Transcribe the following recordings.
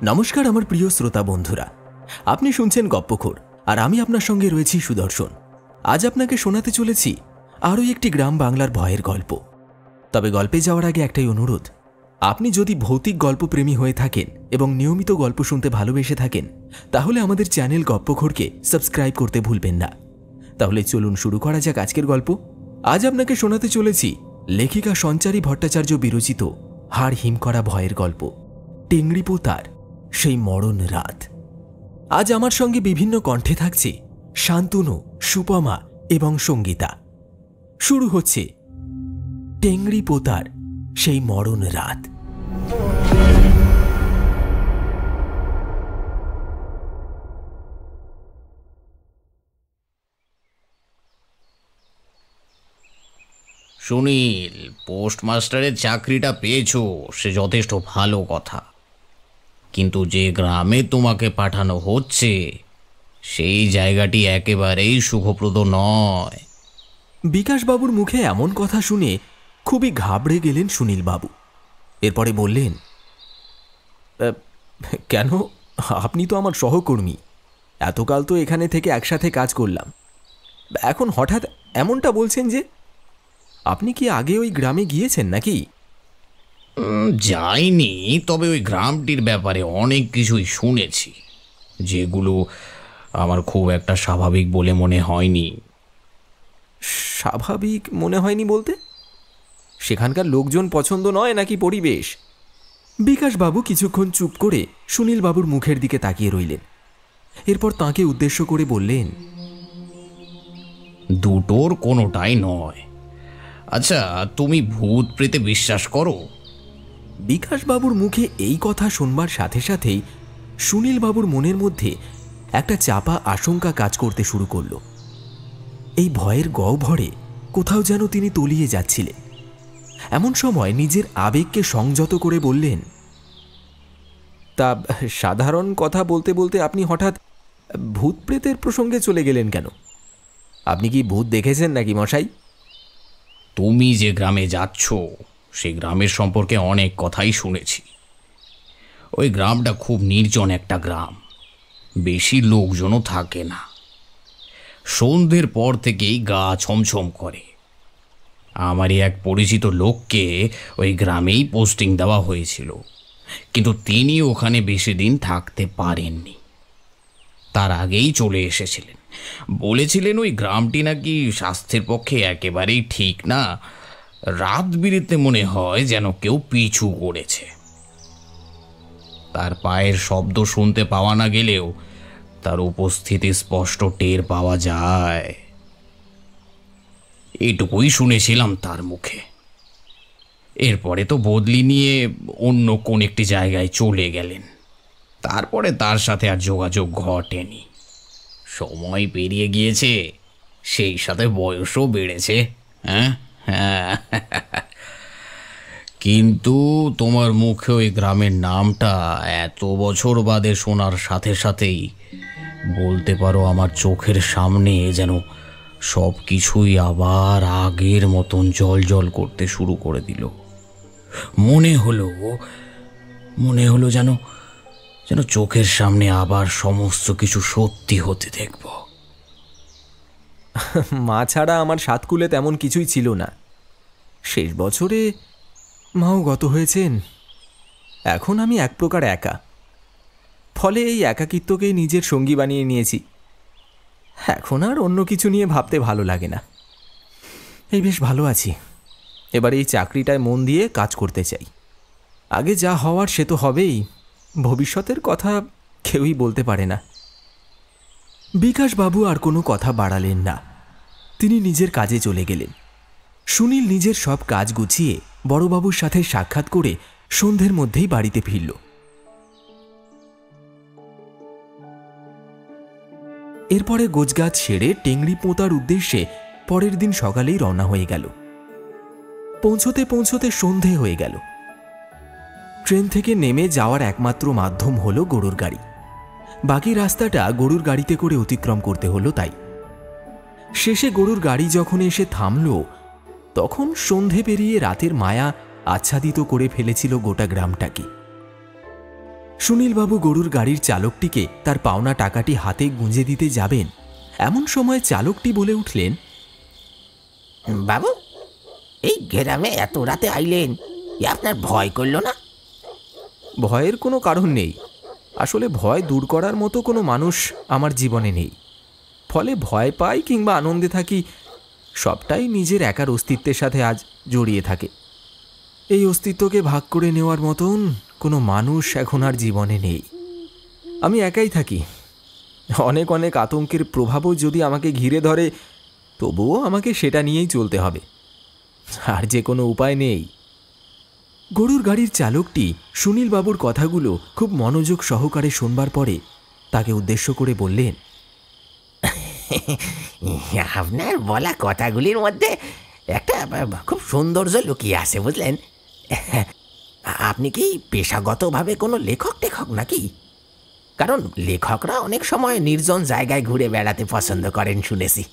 নমস্কার আমার প্রিয় শ্রোতা বন্ধুরা, আপনি শুনছেন গপ্পখোর আর আমি আপনার সঙ্গে রয়েছি সুদর্শন। আজ আপনাকে শোনাতে চলেছি আরও একটি গ্রাম বাংলার ভয়ের গল্প। তবে গল্পে যাওয়ার আগে একটাই অনুরোধ, আপনি যদি ভৌতিক গল্পপ্রেমী হয়ে থাকেন এবং নিয়মিত গল্প শুনতে ভালোবেসে থাকেন তাহলে আমাদের চ্যানেল গপ্পখোরকে সাবস্ক্রাইব করতে ভুলবেন না। তাহলে চলুন শুরু করা যাক আজকের গল্প। আজ আপনাকে শোনাতে চলেছি লেখিকা সঞ্চারী ভট্টাচার্য বিরচিত হাড় হিম করা ভয়ের গল্প টেংরি পোতার সেই মরণ রাত। আজ আমার সঙ্গে বিভিন্ন কণ্ঠে থাকছে শান্তনু, সুপমা এবং সঙ্গীতা। শুরু হচ্ছে টেংরি পোতার সেই মরণ রাত। সুনীল, পোস্টমাস্টারের চাকরিটা পেয়েছো সে যথেষ্ট ভালো কথা, কিন্তু যে গ্রামে তোমাকে পাঠানো হচ্ছে সেই জায়গাটি একেবারেই সুখপ্রদ নয়। বিকাশবাবুর মুখে এমন কথা শুনে খুবই ঘাবড়ে গেলেন সুনীলবাবু। এরপরে বললেন, কেন, আপনি তো আমার সহকর্মী, এতকাল তো এখানে থেকে একসাথে কাজ করলাম, এখন হঠাৎ এমনটা বলছেন যে? আপনি কি আগে ওই গ্রামে গিয়েছেন নাকি? যাইনি, তবে ওই গ্রামটির ব্যাপারে অনেক কিছুই শুনেছি যেগুলো আমার খুব একটা স্বাভাবিক বলে মনে হয়নি। স্বাভাবিক মনে হয়নি বলতে? সেখানকার লোকজন পছন্দ নয় নাকি পরিবেশ? বিকাশবাবু কিছুক্ষণ চুপ করে সুনীলবাবুর মুখের দিকে তাকিয়ে রইলেন। এরপর তাঁকে উদ্দেশ্য করে বললেন, দুটোর কোনোটাই নয়। আচ্ছা, তুমি ভূত প্রেতে বিশ্বাস করো? বিকাশবাবুর মুখে এই কথা শুনবার সাথে সাথেই সুনীলবাবুর মনের মধ্যে একটা চাপা আশঙ্কা কাজ করতে শুরু করল। এই ভয়ের গহ্বরে কোথাও যেন তিনি তলিয়ে যাচ্ছিলেন। এমন সময় নিজের আবেগকে সংযত করে বললেন, তা সাধারণ কথা বলতে বলতে আপনি হঠাৎ ভূত প্রেতের প্রসঙ্গে চলে গেলেন কেন? আপনি কি ভূত দেখেছেন নাকি মশাই? তুমি যে গ্রামে যাচ্ছ সেই গ্রামের সম্পর্কে অনেক কথাই শুনেছি। ওই গ্রামটা খুব নির্জন একটা গ্রাম, বেশি লোকজনও থাকে না। সন্ধ্যের পর থেকেই গা ছমছম করে। আমারই এক পরিচিত লোককে ওই গ্রামেই পোস্টিং দেওয়া হয়েছিল, কিন্তু তিনি ওখানে বেশি দিন থাকতে পারেননি। তার আগেই চলে এসেছিলেন। বলেছিলেন ওই গ্রামটি নাকি স্বাস্থ্যের পক্ষে একেবারেই ঠিক না। রাত বিরেতে মনে হয় যেন কেউ পিছু করেছে। তার পায়ের শব্দ শুনতে পাওয়া না গেলেও তার উপস্থিতি স্পষ্ট টের পাওয়া যায়। এটুকুই শুনেছিলাম তার মুখে। এরপরে তো বদলি নিয়ে অন্য কোন একটি জায়গায় চলে গেলেন। তারপরে তার সাথে আর যোগাযোগ ঘটেনি। সময় পেরিয়ে গিয়েছে, সেই সাথে বয়সও বেড়েছে। হ্যাঁ হ্যাঁ, কিন্তু তোমার মুখে ওই গ্রামের নামটা এত বছর বাদে শোনার সাথে সাথেই বলতে পারো আমার চোখের সামনে যেন সব কিছুই আবার আগের মতন জল জল করতে শুরু করে দিল। মনে হলো যেন চোখের সামনে আবার সমস্ত কিছু সত্যি হতে দেখব। মা ছাড়া আমার সাতকুলে তেমন কিছুই ছিল না। শেষ বছরে মাও গত হয়েছেন। এখন আমি এক প্রকার একা, ফলে এই একাকিত্বকেই নিজের সঙ্গী বানিয়ে নিয়েছি। এখন আর অন্য কিছু নিয়ে ভাবতে ভালো লাগে না। এই বেশ ভালো আছি। এবার এই চাকরিটায় মন দিয়ে কাজ করতে চাই। আগে যা হওয়ার সে তো হবেই, ভবিষ্যতের কথা কেউই বলতে পারে না। বিকাশবাবু আর কোনো কথা বাড়ালেন না। তিনি নিজের কাজে চলে গেলেন। সুনীল নিজের সব কাজ গুছিয়ে বড়বাবুর সাথে সাক্ষাৎ করে সন্ধ্যের মধ্যেই বাড়িতে ফিরল। এরপরে গোছগাছ সেরে টেংরি পোঁতার উদ্দেশ্যে পরের দিন সকালেই রওনা হয়ে গেল। পৌঁছতে পৌঁছতে সন্ধে হয়ে গেল। ট্রেন থেকে নেমে যাওয়ার একমাত্র মাধ্যম হলো গরুর গাড়ি। বাকি রাস্তাটা গরুর গাড়িতে করে অতিক্রম করতে হলো। তাই শেষে গরুর গাড়ি যখন এসে থামল, তখন সন্ধে পেরিয়ে রাতের মায়া আচ্ছাদিত করে ফেলেছিল গোটা গ্রামটাকে। সুনীলবাবু গরুর গাড়ির চালকটিকে তার পাওনা টাকাটি হাতে গুঁজে দিতে যাবেন, এমন সময় চালকটি বলে উঠলেন, বাবু, এই গ্রামে এত রাতে আইলেন, আপনার ভয় করল না? ভয়ের কোনো কারণ নেই। আসলে ভয় দূর করার মতো কোনো মানুষ আমার জীবনে নেই। ফলে ভয় পাই কিংবা আনন্দে থাকি, সবটাই নিজের একার অস্তিত্বের সাথে আজ জড়িয়ে থাকে। এই অস্তিত্বকে ভাগ করে নেওয়ার মতন কোনো মানুষ এখন আর জীবনে নেই। আমি একাই থাকি। অনেক অনেক আতঙ্কের প্রভাবও যদি আমাকে ঘিরে ধরে, তবুও আমাকে সেটা নিয়েই চলতে হবে, আর যে কোনো উপায় নেই। গরুর গাড়ির চালকটি সুনীলবাবুর কথাগুলো খুব মনোযোগ সহকারে শুনবার পরে তাকে উদ্দেশ্য করে বললেন, আপনার বলা কথাগুলির মধ্যে একটা খুব সৌন্দর্য লুকিয়ে আছে, বুঝলেন? আপনি কি পেশাগতভাবে কোনো লেখক টেখক নাকি? কারণ লেখকরা অনেক সময় নির্জন জায়গায় ঘুরে বেড়াতে পছন্দ করেন শুনেছি।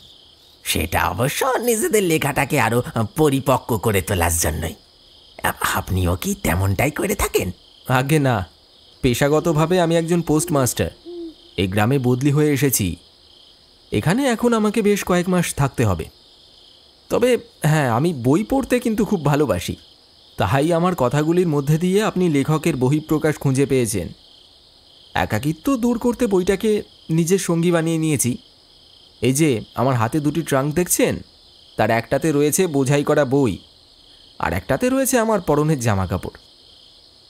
সেটা অবশ্য নিজেদের লেখাটাকে আরো পরিপক্ক করে তোলার জন্যই। আপনিও কি তেমনটাই করে থাকেন? আগে না, পেশাগতভাবে আমি একজন পোস্টমাস্টার। এই গ্রামে বদলি হয়ে এসেছি। এখানে এখন আমাকে বেশ কয়েক মাস থাকতে হবে। তবে হ্যাঁ, আমি বই পড়তে কিন্তু খুব ভালোবাসি। তাই আমার কথাগুলির মধ্যে দিয়ে আপনি লেখকের বহিঃপ্রকাশ খুঁজে পেয়েছেন। একাকিত্ব দূর করতে বইটাকে নিজের সঙ্গী বানিয়ে নিয়েছি। এই যে আমার হাতে দুটি ট্রাঙ্ক দেখছেন, তার একটাতে রয়েছে বোঝাই করা বই, আর একটাতে রয়েছে আমার পরনের জামা কাপড়।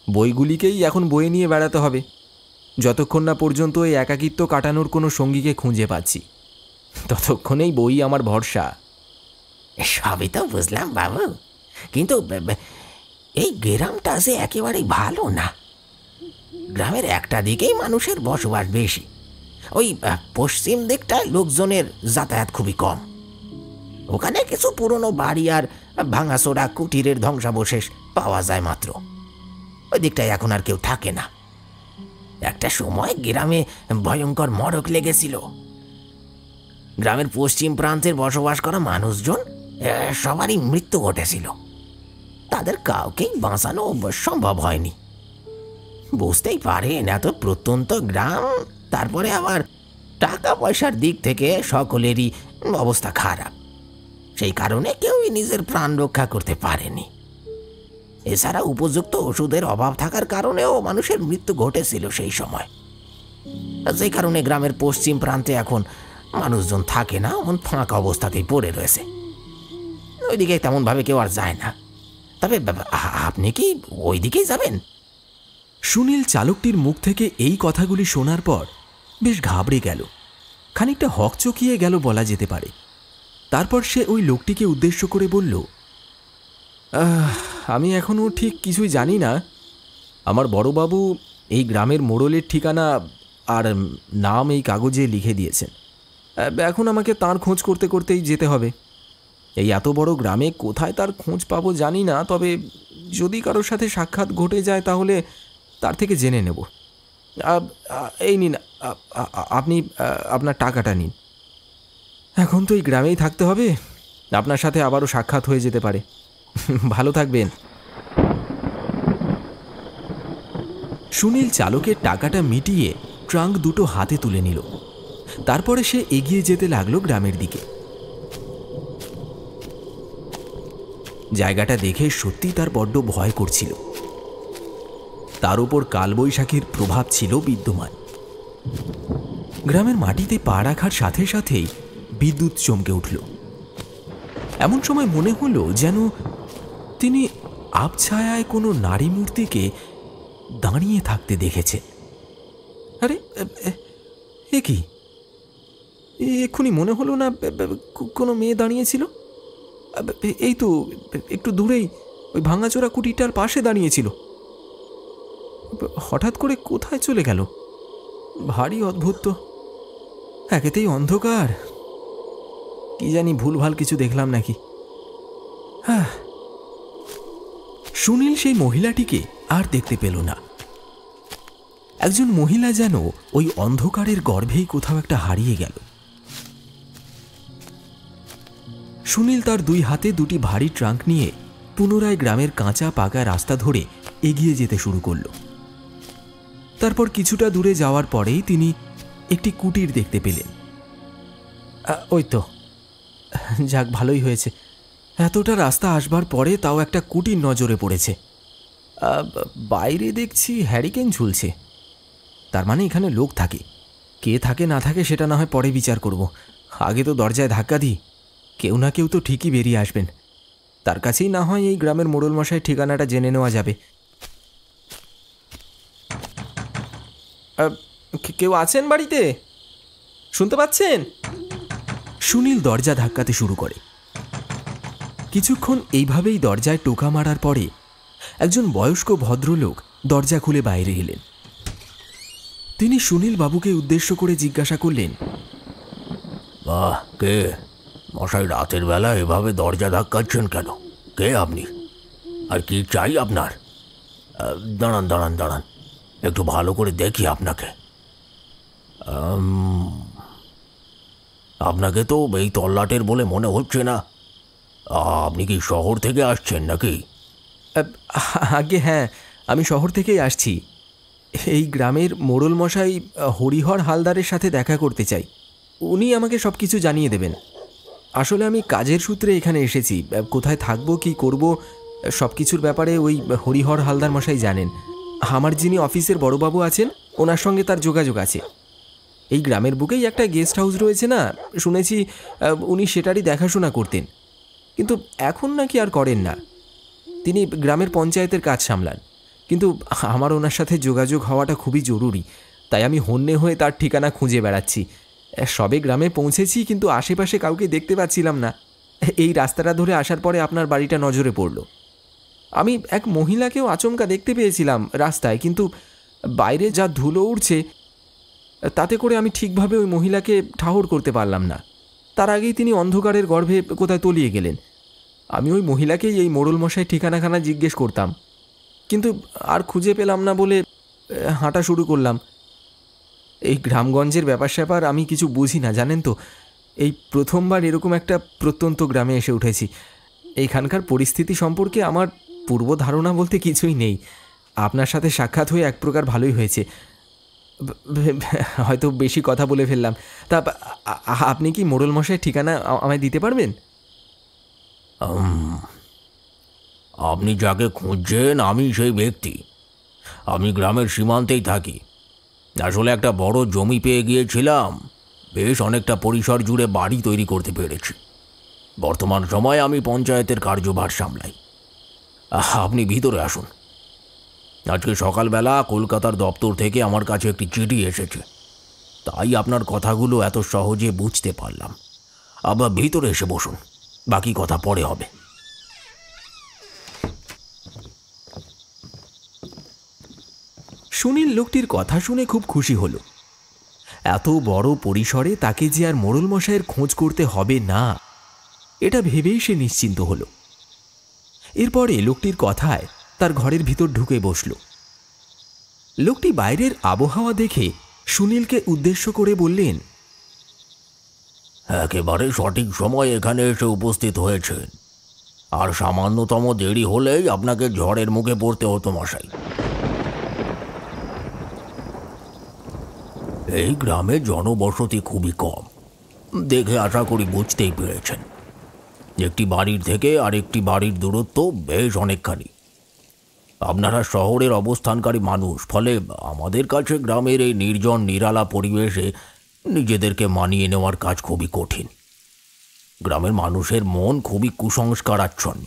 বইগুলিকেই এখন বয়ে নিয়ে বেড়াতে হবে, যতক্ষণ না পর্যন্ত এই একাকিত্ব কাটানোর কোনো সঙ্গীকে খুঁজে পাচ্ছি। ততক্ষণেই বই আমার ভরসা। সবই তো বুঝলাম বাবু, কিন্তু এই গ্রামটা যে একেবারেই ভালো না। গ্রামের একটা দিকেই মানুষের বসবাস বেশি, ওই পশ্চিম দিকটায় লোকজনের যাতায়াত খুবই কম। ওখানে কিছু পুরনো বাড়ি আর ভাঙাচোরা কুটিরের ধ্বংসাবশেষ পাওয়া যায় মাত্র। ওই দিকটায় এখন আর কেউ থাকে না। একটা সময় গ্রামে ভয়ঙ্কর মড়ক লেগেছিল। গ্রামের পশ্চিম প্রান্তের বসবাস করা মানুষজন সবারই মৃত্যু ঘটেছিল। তাদের কাউকেই বাঁচানো সম্ভব হয়নি। বুঝতেই পারেন, এত প্রত্যন্ত গ্রাম, তারপরে আবার টাকা পয়সার দিক থেকে সকলেরই অবস্থা খারাপ। সেই কারণে কেউই নিজের প্রাণ রক্ষা করতে পারেনি। এছাড়া উপযুক্ত ওষুধের অভাব থাকার কারণেও মানুষের মৃত্যু ঘটেছিল সেই সময়। সেই কারণে গ্রামের পশ্চিম প্রান্তে এখন মানুষজন থাকে না, এমন ফাঁকা অবস্থাতেই পড়ে রয়েছে। ওইদিকে তেমনভাবে কেউ আর যায় না। তবে আপনি কি ওই দিকেই যাবেন? সুনীল চালকটির মুখ থেকে এই কথাগুলি শোনার পর বেশ ঘাবড়ে গেল, খানিকটা হকচকিয়ে গেল বলা যেতে পারে। তারপর সে ওই লোকটিকে উদ্দেশ্য করে বলল, আমি এখনও ঠিক কিছুই জানি না। আমার বড়বাবু এই গ্রামের মোড়লের ঠিকানা আর নাম এই কাগজে লিখে দিয়েছেন। এখন আমাকে তার খোঁজ করতে করতেই যেতে হবে। এই এত বড় গ্রামে কোথায় তার খোঁজ পাবো জানি না, তবে যদি কারোর সাথে সাক্ষাৎ ঘটে যায় তাহলে তার থেকে জেনে নেব। এই নিন, আপনি আপনার টাকাটা নিন। এখন তো এই গ্রামেই থাকতে হবে, আপনার সাথে আবারও সাক্ষাৎ হয়ে যেতে পারে। ভালো থাকবেন। সুনীল চালকের টাকাটা মিটিয়ে ট্রাঙ্ক দুটো হাতে তুলে নিল। তারপরে সে এগিয়ে যেতে লাগলো গ্রামের দিকে। জায়গাটা দেখে সত্যি তার বড্ড ভয় করছিল। তার উপর কালবৈশাখীর প্রভাব ছিল বিদ্যমান। গ্রামের মাটিতে পা রাখার সাথে সাথেই বিদ্যুৎ চমকে উঠল। এমন সময় মনে হলো যেন তিনি আবছায়ায় কোনো নারী মূর্তিকে দাঁড়িয়ে থাকতে দেখেছেন। আরে এ কি? এক্ষুনি মনে হলো না কোনো মেয়ে দাঁড়িয়েছিল? এই তো একটু দূরেই ওই ভাঙাচোরা কুটিরটার পাশে দাঁড়িয়েছিল। হঠাৎ করে কোথায় চলে গেল? ভারী অদ্ভুত তো। একেতেই অন্ধকার, কি জানি ভুলভাল কিছু দেখলাম নাকি। হ্যাঁ, সুনীল সেই মহিলাটিকে আর দেখতে পেল না। একজন মহিলা যেন ওই অন্ধকারের গর্ভেই কোথাও একটা হারিয়ে গেল। সুনীল তার দুই হাতে দুটি ভারী ট্রাঙ্ক নিয়ে পুনরায় গ্রামের কাঁচা পাকা রাস্তা ধরে এগিয়ে যেতে শুরু করল। তারপর কিছুটা দূরে যাওয়ার পরেই তিনি একটি কুটির দেখতে পেলেন। ওই তো, যাক ভালোই হয়েছে, এতটা রাস্তা আসবার পরে তাও একটা কুটির নজরে পড়েছে। বাইরে দেখছি হ্যারিকেন ঝুলছে, তার মানে এখানে লোক থাকে। কে থাকে না থাকে সেটা না হয় পরে বিচার করব, আগে তো দরজায় ধাক্কা দিই, কেউ না কেউ তো ঠিকই বেরিয়ে আসবেন। তার কাছেই না হয় এই গ্রামের মোড়ল মশাই ঠিকানাটা জেনে নেওয়া যাবে। কেউ আছেন বাড়িতে? শুনতে পাচ্ছেন? সুনীল দরজা ধাক্কাতে শুরু করে। কিছুক্ষণ এইভাবেই দরজায় টোকা মারার পরে একজন বয়স্ক ভদ্রলোক দরজা খুলে বাইরে এলেন। তিনি সুনীল বাবুকে উদ্দেশ্য করে জিজ্ঞাসা করলেন, বাহ, কে মশাই রাতের বেলা এভাবে দরজা ধাক্কাচ্ছেন কেন? কে আপনি, আর কি চাই আপনার? দাঁড়ান দাঁড়ান দাঁড়ান, একটু ভালো করে দেখি আপনাকে। আপনাকে তো এই তল্লাটের বলে মনে হচ্ছে না। আপনি কি শহর থেকে আসছেন নাকি? আগে হ্যাঁ, আমি শহর থেকেই আসছি। এই গ্রামের মোড়ল মশাই হরিহর হালদারের সাথে দেখা করতে চাই, উনি আমাকে সব কিছু জানিয়ে দেবেন। আসলে আমি কাজের সূত্রে এখানে এসেছি, কোথায় থাকবো কি করব সব কিছুর ব্যাপারে ওই হরিহর হালদার মশাই জানেন। আমার যিনি অফিসের বড়বাবু আছেন ওনার সঙ্গে তার যোগাযোগ আছে। এই গ্রামের বুকেই একটা গেস্ট হাউস রয়েছে না, শুনেছি উনি সেটারই দেখাশোনা করতেন, কিন্তু এখন নাকি আর করেন না। তিনি গ্রামের পঞ্চায়েতের কাজ সামলান, কিন্তু আমার ওনার সাথে যোগাযোগ হওয়াটা খুবই জরুরি, তাই আমি হন্যে হয়ে তার ঠিকানা খুঁজে বেড়াচ্ছি। সবে গ্রামে পৌঁছেছি, কিন্তু আশেপাশে কাউকে দেখতে পাচ্ছিলাম না। এই রাস্তাটা ধরে আসার পরে আপনার বাড়িটা নজরে পড়ল। আমি এক মহিলাকেও আচমকা দেখতে পেয়েছিলাম রাস্তায়, কিন্তু বাইরে যা ধুলো উঠছে তাতে করে আমি ঠিকভাবে ওই মহিলাকে ঠাহর করতে পারলাম না। তার আগেই তিনি অন্ধকারের গর্ভে কোথায় তলিয়ে গেলেন। আমি ওই মহিলাকেই এই মোড়ল মশাই ঠিকানাখানা জিজ্ঞেস করতাম, কিন্তু আর খুঁজে পেলাম না বলে হাঁটা শুরু করলাম। এই গ্রামগঞ্জের ব্যাপার স্যাপার আমি কিছু বুঝি না, জানেন তো। এই প্রথমবার এরকম একটা প্রত্যন্ত গ্রামে এসে উঠেছি। এইখানকার পরিস্থিতি সম্পর্কে আমার পূর্ব ধারণা বলতে কিছুই নেই। আপনার সাথে সাক্ষাৎ হয়ে এক প্রকার ভালোই হয়েছে। হয়তো বেশি কথা বলে ফেললাম, তা আপনি কি মোড়ল মশাইয়ের ঠিকানা আমায় দিতে পারবেন? আপনি যাকে খুঁজছেন আমি সেই ব্যক্তি। আমি গ্রামের সীমান্তেই থাকি। আসলে একটা বড় জমি পেয়ে গিয়েছিলাম, বেশ অনেকটা পরিসর জুড়ে বাড়ি তৈরি করতে পেরেছি। বর্তমান সময়ে আমি পঞ্চায়েতের কার্যভার সামলাই। আপনি ভিতরে আসুন। আজকে সকালবেলা কলকাতার দপ্তর থেকে আমার কাছে একটি চিঠি এসেছে, তাই আপনার কথাগুলো এত সহজে বুঝতে পারলাম। আবার ভিতরে এসে বসুন, বাকি কথা পরে হবে। সুনীল লোকটির কথা শুনে খুব খুশি হল। এত বড় পরিসরে তাকে যে আর মোড়ল মশাইয়ের খোঁজ করতে হবে না, এটা ভেবেই সে নিশ্চিন্ত হল। এরপরে লোকটির কথায় তার ঘরের ভিতর ঢুকে বসল। লোকটি বাইরের আবহাওয়া দেখে সুনীলকে উদ্দেশ্য করে বললেন, একেবারে সঠিক সময় এখানে এসে উপস্থিত হয়েছেন। আর সামান্যতম দেরি হলেই আপনাকে ঝড়ের মুখে পড়তে হতো মশাই। এই গ্রামে জনবসতি খুবই কম, দেখে আশা করি বুঝতেই পেরেছেন। একটি বাড়ির থেকে আরেকটি বাড়ির দূরত্ব বেশ অনেকখানি। আপনারা শহরের অবস্থানকারী মানুষ, ফলে আমাদের কাছে গ্রামের এই নির্জন নিরালা পরিবেশে নিজেদেরকে মানিয়ে নেওয়ার কাজ খুবই কঠিন। গ্রামের মানুষের মন খুবই কুসংস্কারাচ্ছন্ন।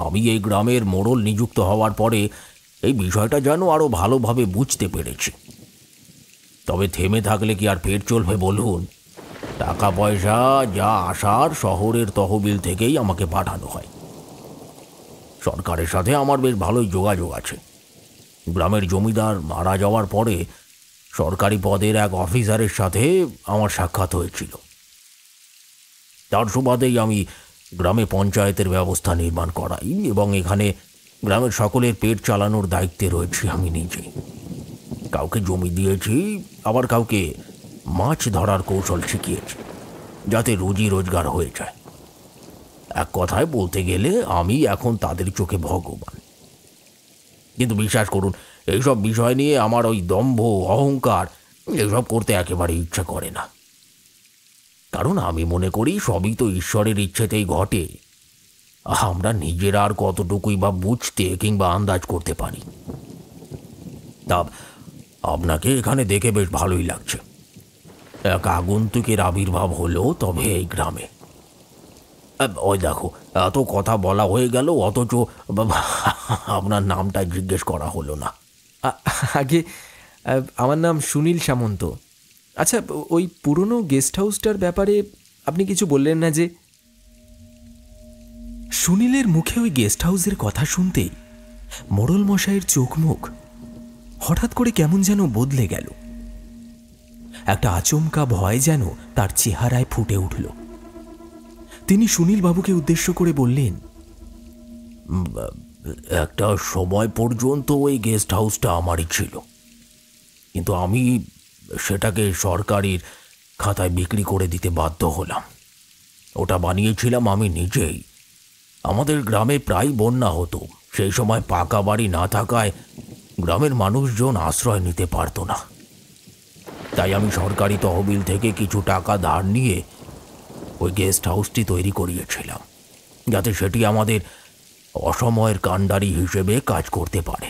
আমি এই গ্রামের মোড়ল নিযুক্ত হওয়ার পরে এই বিষয়টা যেন আরও ভালোভাবে বুঝতে পেরেছি। তবে থেমে থাকলে কি আর পেট চলবে বলুন? টাকা পয়সা যা আসার শহরের তহবিল থেকেই আমাকে পাঠানো হয়। সরকারের সাথে আমার বেশ ভালোই যোগাযোগ আছে। গ্রামের জমিদার মারা যাওয়ার পরে সরকারি পদের এক অফিসারের সাথে আমার সাক্ষাৎ হয়েছিল। তার সুবাদেই আমি গ্রামে পঞ্চায়েতের ব্যবস্থা নির্মাণ করাই এবং এখানে গ্রামের সকলের পেট চালানোর দায়িত্বে রয়েছি আমি নিজে। কাউকে জমি দিয়েছি, আবার কাউকে মাছ ধরার কৌশল শিখিয়েছি, যাতে রুজি রোজগার হয়ে যায়। এক কথায় বলতে গেলে আমি এখন তাদের চোখে ভগবান। কিন্তু বিশ্বাস করুন, এইসব বিষয় নিয়ে আমার ওই দম্ভ অহংকার এসব করতে একেবারে ইচ্ছা করে না। কারণ আমি মনে করি সবই তো ঈশ্বরের ইচ্ছেতেই ঘটে। আমরা নিজেরা আর কতটুকুই বা বুঝতে কিংবা আন্দাজ করতে পারি। তা আপনাকে এখানে দেখে বেশ ভালোই লাগছে। এক আগন্তুকের আবির্ভাব হলো তবে এই গ্রামে। ওই দেখো, এত কথা বলা হয়ে গেল অথচ আপনার নামটা জিজ্ঞেস করা হলো না। আগে আমার নাম সুনীল সামন্ত। আচ্ছা, ওই পুরনো গেস্ট হাউসটার ব্যাপারে আপনি কিছু বললেন না যে? সুনীলের মুখে ওই গেস্ট হাউসের কথা শুনতেই মোড়ল মশাইয়ের চোখ মুখ হঠাৎ করে কেমন যেন বদলে গেল। একটা আচমকা ভয় যেন তার চেহারায় ফুটে উঠল। তিনি সুনীল বাবুকে উদ্দেশ্য করে বললেন, একটা সময় পর্যন্ত ওই গেস্ট হাউসটা আমারই ছিল, কিন্তু আমি সেটাকে সরকারের খাতায় বিক্রি করে দিতে বাধ্য হলাম। ওটা বানিয়েছিলাম আমি নিজেই। আমাদের গ্রামে প্রায় বন্যা হতো। সেই সময় পাকা বাড়ি না থাকায় গ্রামের মানুষজন আশ্রয় নিতে পারত না। তাই আমি সরকারি তহবিল থেকে কিছু টাকা ধার নিয়ে ওই গেস্ট হাউসটি তৈরি করিয়েছিলাম, যাতে সেটি আমাদের অসময়ের কাণ্ডারি হিসেবে কাজ করতে পারে।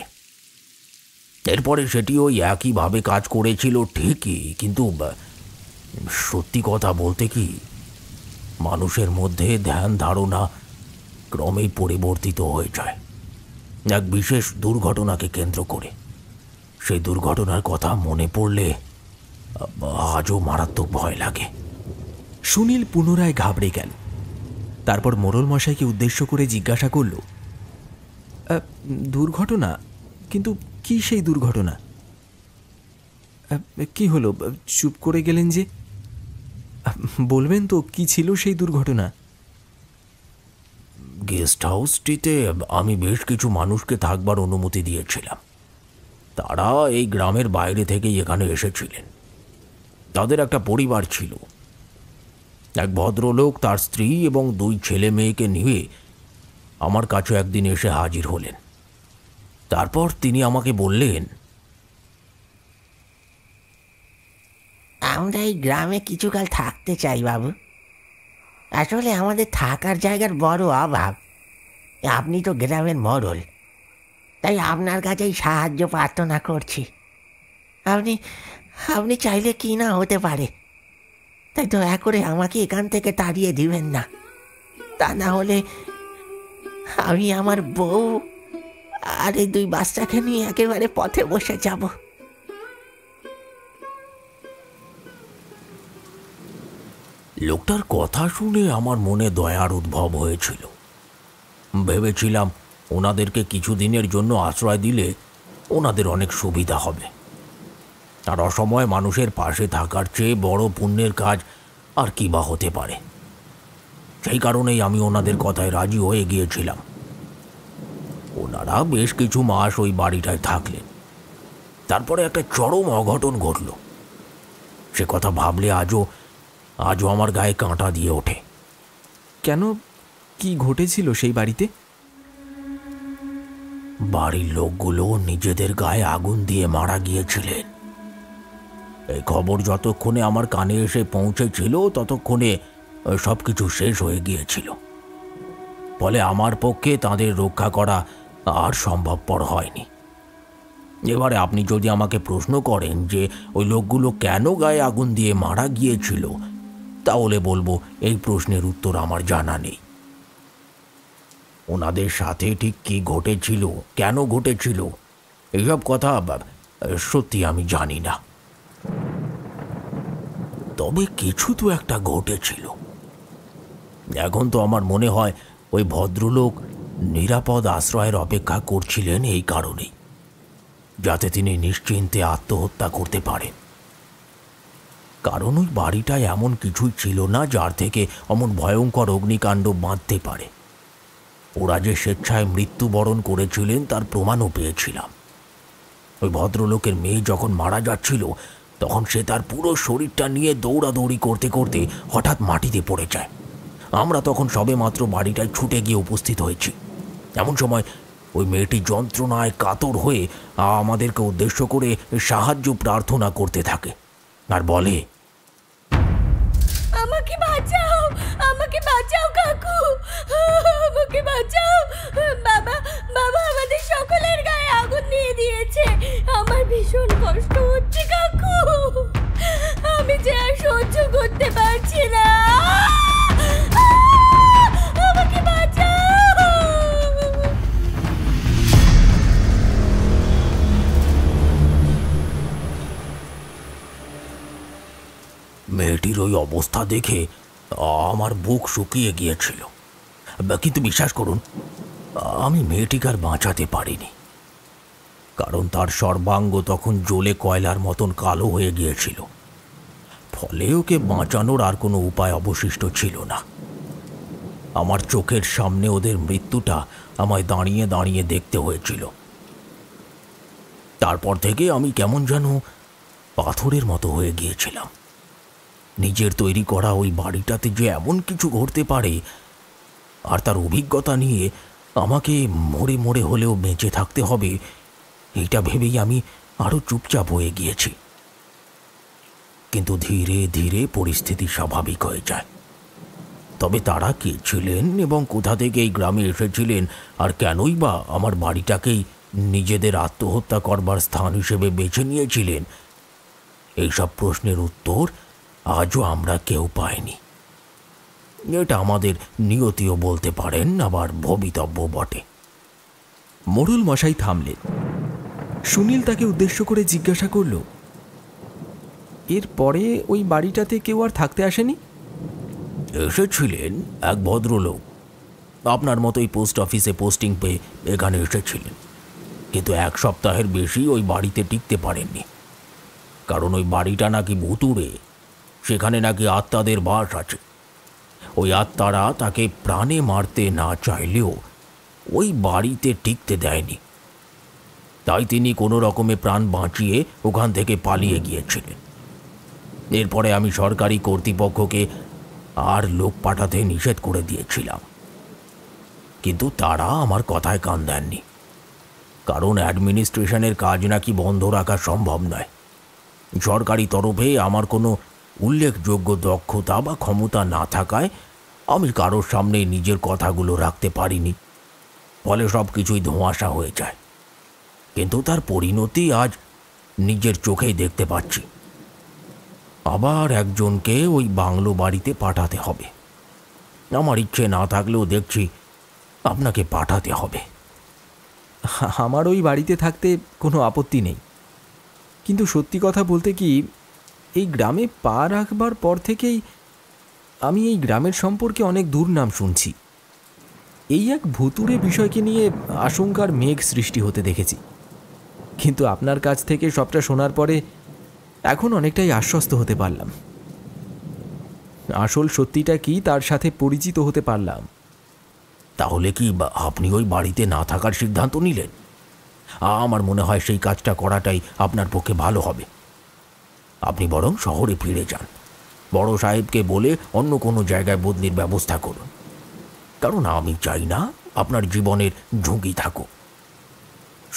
এরপরে সেটি ওই একইভাবে কাজ করেছিল ঠিকই, কিন্তু সত্যি কথা বলতে কি, মানুষের মধ্যে ধ্যান ধারণা ক্রমেই পরিবর্তিত হয়ে যায় এক বিশেষ দুর্ঘটনাকে কেন্দ্র করে। সেই দুর্ঘটনার কথা মনে পড়লে আজও মারাত্মক ভয় লাগে। সুনীল পুনরায় ঘাবড়ে গেল। তারপর মোড়ল মশাইকে উদ্দেশ্য করে জিজ্ঞাসা করল, দুর্ঘটনা? কিন্তু কি সেই দুর্ঘটনা? কি হলো, চুপ করে গেলেন যে? বলবেন তো কি ছিল সেই দুর্ঘটনা? গেস্ট হাউসটিতে আমি বেশ কিছু মানুষকে থাকবার অনুমতি দিয়েছিলাম। তারা এই গ্রামের বাইরে থেকেই এখানে এসেছিলেন। তাদের একটা পরিবার ছিল। এক ভদ্রলোক তার স্ত্রী এবং 2 ছেলে মেয়েকে নিয়ে আমার কাছে একদিন এসে হাজির হলেন। তারপর তিনি আমাকে বললেন, আমরা এই গ্রামে কিছুকাল থাকতে চাই বাবু। আসলে আমাদের থাকার জায়গার বড় অভাব। আপনি তো গ্রামের মোড়ল, তাই আপনার কাছেই সাহায্য প্রার্থনা করছি। আপনি আপনি চাইলে কি না হতে পারে, তাই দয়া করে আমাকে এখান থেকে তাড়িয়ে দিবেন না। তা না হলে আমি আমার বউ আর এই 2 বাচ্চাকে নিয়ে একেবারে পথে বসে যাব। লোকটার কথা শুনে আমার মনে দয়ার উদ্ভব হয়েছিল। ভেবেছিলাম ওনাদেরকে কিছুদিনের জন্য আশ্রয় দিলে ওনাদের অনেক সুবিধা হবে। আর অসময়ে মানুষের পাশে থাকার চেয়ে বড় পুণ্যের কাজ আর কি বা হতে পারে। সেই কারণেই আমি ওনাদের কথায় রাজি হয়ে গিয়েছিলাম। ওনারা বেশ কিছু মাস ওই বাড়িটায় থাকলেন। তারপরে একটা চরম অঘটন ঘটল। সে কথা ভাবলে আজও আমার গায়ে কাঁটা দিয়ে ওঠে। কেন, কি ঘটেছিল সেই বাড়িতে? বাড়ির লোকগুলো নিজেদের গায়ে আগুন দিয়ে মারা গিয়েছিলেন। এই খবর যতক্ষণে আমার কানে এসে পৌঁছেছিল ততক্ষণে সবকিছু শেষ হয়ে গিয়েছিল। ফলে আমার পক্ষে তাদের রক্ষা করা আর সম্ভবপর হয়নি। এবারে আপনি যদি আমাকে প্রশ্ন করেন যে ওই লোকগুলো কেন গায়ে আগুন দিয়ে মারা গিয়েছিল, তাহলে বলবো এই প্রশ্নের উত্তর আমার জানা নেই। ওনাদের সাথে ঠিক কি ঘটেছিল, কেন ঘটেছিল, এইসব কথা সত্যি আমি জানি না। তবে কিছু তো একটা ঘটেছিল। এখন তো আমার মনে হয় ওই ভদ্রলোক নিরাপদ আশ্রয়ের অপেক্ষা করছিলেন এই কারণেই, যাতে তিনি নিশ্চিন্তে আত্মহত্যা করতে পারেন। কারণ ওই বাড়িটায় এমন কিছুই ছিল না যার থেকে অমন ভয়ঙ্কর অগ্নিকাণ্ড বাঁধতে পারে। ওরা যে স্বেচ্ছায় মৃত্যুবরণ করেছিলেন তার প্রমাণও পেয়েছিলাম। ওই ভদ্রলোকের মেয়ে যখন মারা যাচ্ছিল তখন সে তার পুরো শরীরটা নিয়ে দৌড়াদৌড়ি করতে করতে হঠাৎ মাটিতে পড়ে যায়। আমরা তখন সবেমাত্র বাড়িটায় ছুটে গিয়ে উপস্থিত হয়েছি। এমন সময় ওই মেয়েটি যন্ত্রণায় কাতর হয়ে আমাদেরকে উদ্দেশ্য করে সাহায্য প্রার্থনা করতে থাকে আর বলে, আমাকে বাঁচাও, আমাকে বাঁচাও কাকু, আমাকে বাঁচাও। বাবা, বাবা আমাদের সকলের গায়ে আগুন দিয়ে দিয়েছে। আমার ভীষণ কষ্ট হচ্ছে কাকু, আমি যে আর সহ্য করতে পারছি না। আমাকে বাঁচাও। মেয়েটির ওই অবস্থা দেখে আমার বুক শুকিয়ে গিয়েছিল, কিন্তু বিশ্বাস করুন আমি মেয়েটিকে আর বাঁচাতে পারিনি, কারণ তার সর্বাঙ্গ তখন জ্বলে কয়লার মতন কালো হয়ে গিয়েছিল। ফলে ওকে বাঁচানোর আর কোনো উপায় অবশিষ্ট ছিল না। আমার চোখের সামনে ওদের মৃত্যুটা আমায় দাঁড়িয়ে দাঁড়িয়ে দেখতে হয়েছিল। তারপর থেকে আমি কেমন যেন পাথরের মতো হয়ে গিয়েছিলাম। নিজের তৈরি করা ওই বাড়িটাতে যে এমন কিছু ঘটতে পারে আর তার অভিজ্ঞতা নিয়ে আমাকে মরে মরে হলেও বেঁচে থাকতে হবে, এইটা ভেবেই আমি আরও চুপচাপ হয়ে গিয়েছি। কিন্তু ধীরে ধীরে পরিস্থিতি স্বাভাবিক হয়ে যায়। তবে তারা কে ছিলেন এবং কোথা থেকে এই গ্রামে এসেছিলেন আর কেনই বা আমার বাড়িটাকেই নিজেদের আত্মহত্যা করবার স্থান হিসেবে বেছে নিয়েছিলেন, এইসব প্রশ্নের উত্তর আজও আমরা কেউ পাইনি। এটা আমাদের নিয়তিও বলতে পারেন, আবার ভবিতব্য বটে। মোড়ল মশাই থামলেন। সুনীল তাকে উদ্দেশ্য করে জিজ্ঞাসা করল, এরপরে ওই বাড়িটাতে কেউ আর থাকতে আসেনি? এসেছিলেন এক ভদ্রলোক, আপনার মতোই পোস্ট অফিসে পোস্টিং পেয়ে এখানে এসেছিলেন, কিন্তু 1 সপ্তাহের বেশি ওই বাড়িতে টিকতে পারেননি। কারণ ওই বাড়িটা নাকি ভুতুড়ে, সেখানে নাকি আত্মাদের বাস আছে। ওই আত্মারা তাকে প্রাণে মারতে না চাইলেও ওই বাড়িতে টিকতে দেয়নি। তাই তিনি কোনো রকমে প্রাণ বাঁচিয়ে ওখান থেকে পালিয়ে গিয়েছিলেন। এরপরে আমি সরকারি কর্তৃপক্ষকে আর লোক পাঠাতে নিষেধ করে দিয়েছিলাম, কিন্তু তারা আমার কথায় কান দেননি। কারণ অ্যাডমিনিস্ট্রেশনের কাজ নাকি বন্ধ রাখা সম্ভব নয়। সরকারি তরফে আমার কোনো উল্লেখযোগ্য দক্ষতা বা ক্ষমতা না থাকায় আমি কারোর সামনে নিজের কথাগুলো রাখতে পারিনি। ফলে সব কিছুই ধোঁয়াশা হয়ে যায়। কিন্তু তার পরিণতি আজ নিজের চোখেই দেখতে পাচ্ছি। আবার একজনকে ওই বাংলো বাড়িতে পাঠাতে হবে। আমার ইচ্ছে না থাকলেও দেখছি আপনাকে পাঠাতে হবে। আমার ওই বাড়িতে থাকতে কোনো আপত্তি নেই, কিন্তু সত্যি কথা বলতে কি, এই গ্রামে পা রাখবার পর থেকেই আমি এই গ্রামের সম্পর্কে অনেক দুর্নাম শুনছি। এই এক ভুতুড়ে বিষয়কে নিয়ে আশঙ্কার মেঘ সৃষ্টি হতে দেখেছি। কিন্তু আপনার কাছ থেকে সবটা শোনার পরে এখন অনেকটাই আশ্বস্ত হতে পারলাম। আসল সত্যিটা কি তার সাথে পরিচিত হতে পারলাম। তাহলে কি আপনি ওই বাড়িতে না থাকার সিদ্ধান্ত নিলেন? আমার মনে হয় সেই কাজটা করাটাই আপনার পক্ষে ভালো হবে। আপনি বরং শহরে ফিরে যান, বড় সাহেবকে বলে অন্য কোনো জায়গায় বদলির ব্যবস্থা করুন। কারণ আমি চাই না আপনার জীবনের ঝুঁকি থাকুক,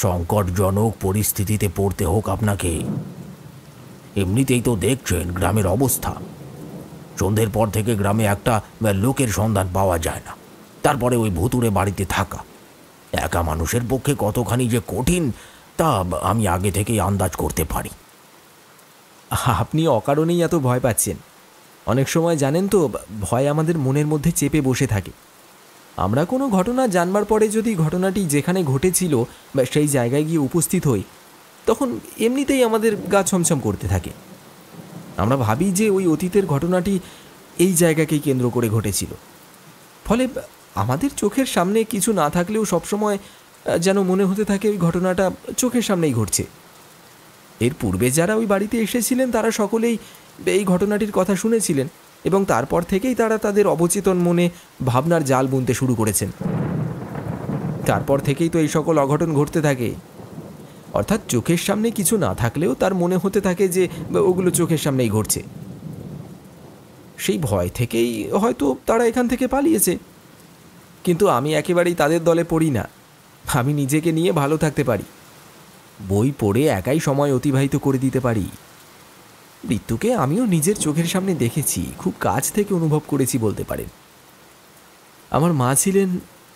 সংকটজনক পরিস্থিতিতে পড়তে হোক আপনাকে। এমনিতেই তো দেখছেন গ্রামের অবস্থা। সন্ধ্যের পর থেকে গ্রামে একটা লোকের সন্ধান পাওয়া যায় না। তারপরে ওই ভুতুড়ে বাড়িতে থাকা একা মানুষের পক্ষে কতখানি যে কঠিন তা আমি আগে থেকেই আন্দাজ করতে পারি। আপনি অকারণেই এত ভয় পাচ্ছেন। অনেক সময় জানেন তো, ভয় আমাদের মনের মধ্যে চেপে বসে থাকে। আমরা কোনো ঘটনা জানবার পরে যদি ঘটনাটি যেখানে ঘটেছিল বা সেই জায়গায় গিয়ে উপস্থিত হই, তখন এমনিতেই আমাদের গা ছমছম করতে থাকে। আমরা ভাবি যে ওই অতীতের ঘটনাটি এই জায়গাকেই কেন্দ্র করে ঘটেছিল। ফলে আমাদের চোখের সামনে কিছু না থাকলেও সবসময় যেন মনে হতে থাকে ওই ঘটনাটা চোখের সামনেই ঘটছে। এর পূর্বে যারা ওই বাড়িতে এসেছিলেন তারা সকলেই এই ঘটনাটির কথা শুনেছিলেন এবং তারপর থেকেই তারা তাদের অবচেতন মনে ভাবনার জাল বুনতে শুরু করেছেন। তারপর থেকেই তো এই সকল অঘটন ঘটতে থাকে। অর্থাৎ চোখের সামনে কিছু না থাকলেও তার মনে হতে থাকে যে ওগুলো চোখের সামনেই ঘটছে। সেই ভয় থেকেই হয়তো তারা এখান থেকে পালিয়েছে। কিন্তু আমি একেবারেই তাদের দলে পড়ি না। আমি নিজেকে নিয়ে ভালো থাকতে পারি, বই পড়ে একাই সময় অতিবাহিত করে দিতে পারি। মৃত্যুকে আমিও নিজের চোখের সামনে দেখেছি, খুব কাছ থেকে অনুভব করেছি বলতে পারেন। আমার মা ছিলেন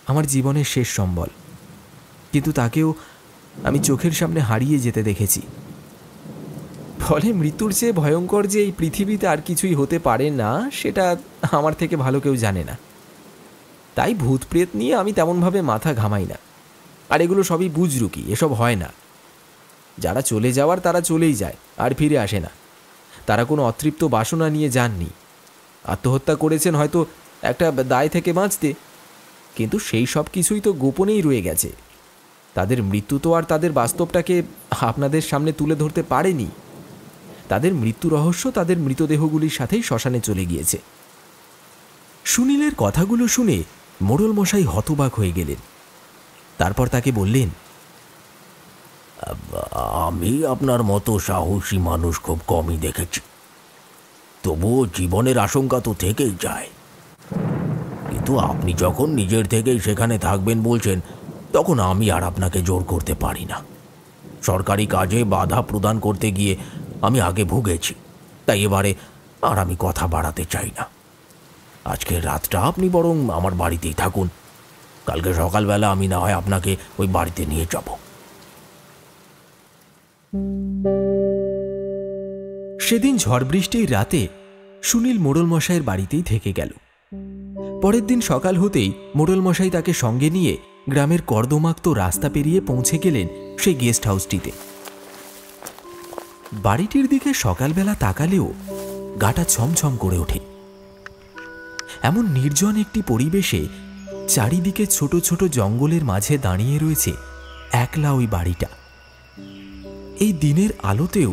আমার জীবনের শেষ সম্বল, কিন্তু তাকেও আমি চোখের সামনে হারিয়ে যেতে দেখেছি। ফলে মৃত্যুর চেয়ে ভয়ঙ্কর যে এই পৃথিবীতে আর কিছুই হতে পারে না, সেটা আমার থেকে ভালো কেউ জানে না। তাই ভূত প্রেত নিয়ে আমি তেমনভাবে মাথা ঘামাই না। আর এগুলো সবই বুজরুকি, এসব হয় না। যারা চলে যাওয়ার তারা চলেই যায়, আর ফিরে আসে না। তারা কোনো অতৃপ্ত বাসনা নিয়ে যাননি, আত্মহত্যা করেছেন হয়তো একটা দায় থেকে বাঁচতে, কিন্তু সেই সব কিছুই তো গোপনেই রয়ে গেছে। তাদের মৃত্যু তো আর তাদের বাস্তবটাকে আপনাদের সামনে তুলে ধরতে পারেনি। তাদের মৃত্যু রহস্য তাদের মৃতদেহগুলির সাথেই শ্মশানে চলে গিয়েছে। সুনীলের কথাগুলো শুনে মোড়ল মশাই হতবাক হয়ে গেলেন। তারপর তাকে বললেন, আমি আপনার মতো সাহসী মানুষ খুব কমই দেখেছি, তবুও জীবনের আশঙ্কা তো থেকেই যায়। কিন্তু আপনি যখন নিজের থেকেই সেখানে থাকবেন বলছেন, তখন আমি আর আপনাকে জোর করতে পারি না। সরকারি কাজে বাধা প্রদান করতে গিয়ে আমি আগে ভুগেছি, তাই এবারে আর আমি কথা বাড়াতে চাই না। আজকের রাতটা আপনি বরং আমার বাড়িতেই থাকুন, কালকে সকালবেলা আমি না হয় আপনাকে ওই বাড়িতে নিয়ে যাব। সেদিন ঝড় বৃষ্টির রাতে সুনীল মোড়ল মশাইয়ের বাড়িতেই থেকে গেল। পরের দিন সকাল হতেই মোড়ল মশাই তাকে সঙ্গে নিয়ে গ্রামের কর্দমাক্ত রাস্তা পেরিয়ে পৌঁছে গেলেন সেই গেস্ট হাউসটিতে। বাড়িটির দিকে সকালবেলা তাকালেও গাটা ছমছম করে ওঠে। এমন নির্জন একটি পরিবেশে চারিদিকে ছোট ছোট জঙ্গলের মাঝে দাঁড়িয়ে রয়েছে একলা ওই বাড়িটা। এই দিনের আলোতেও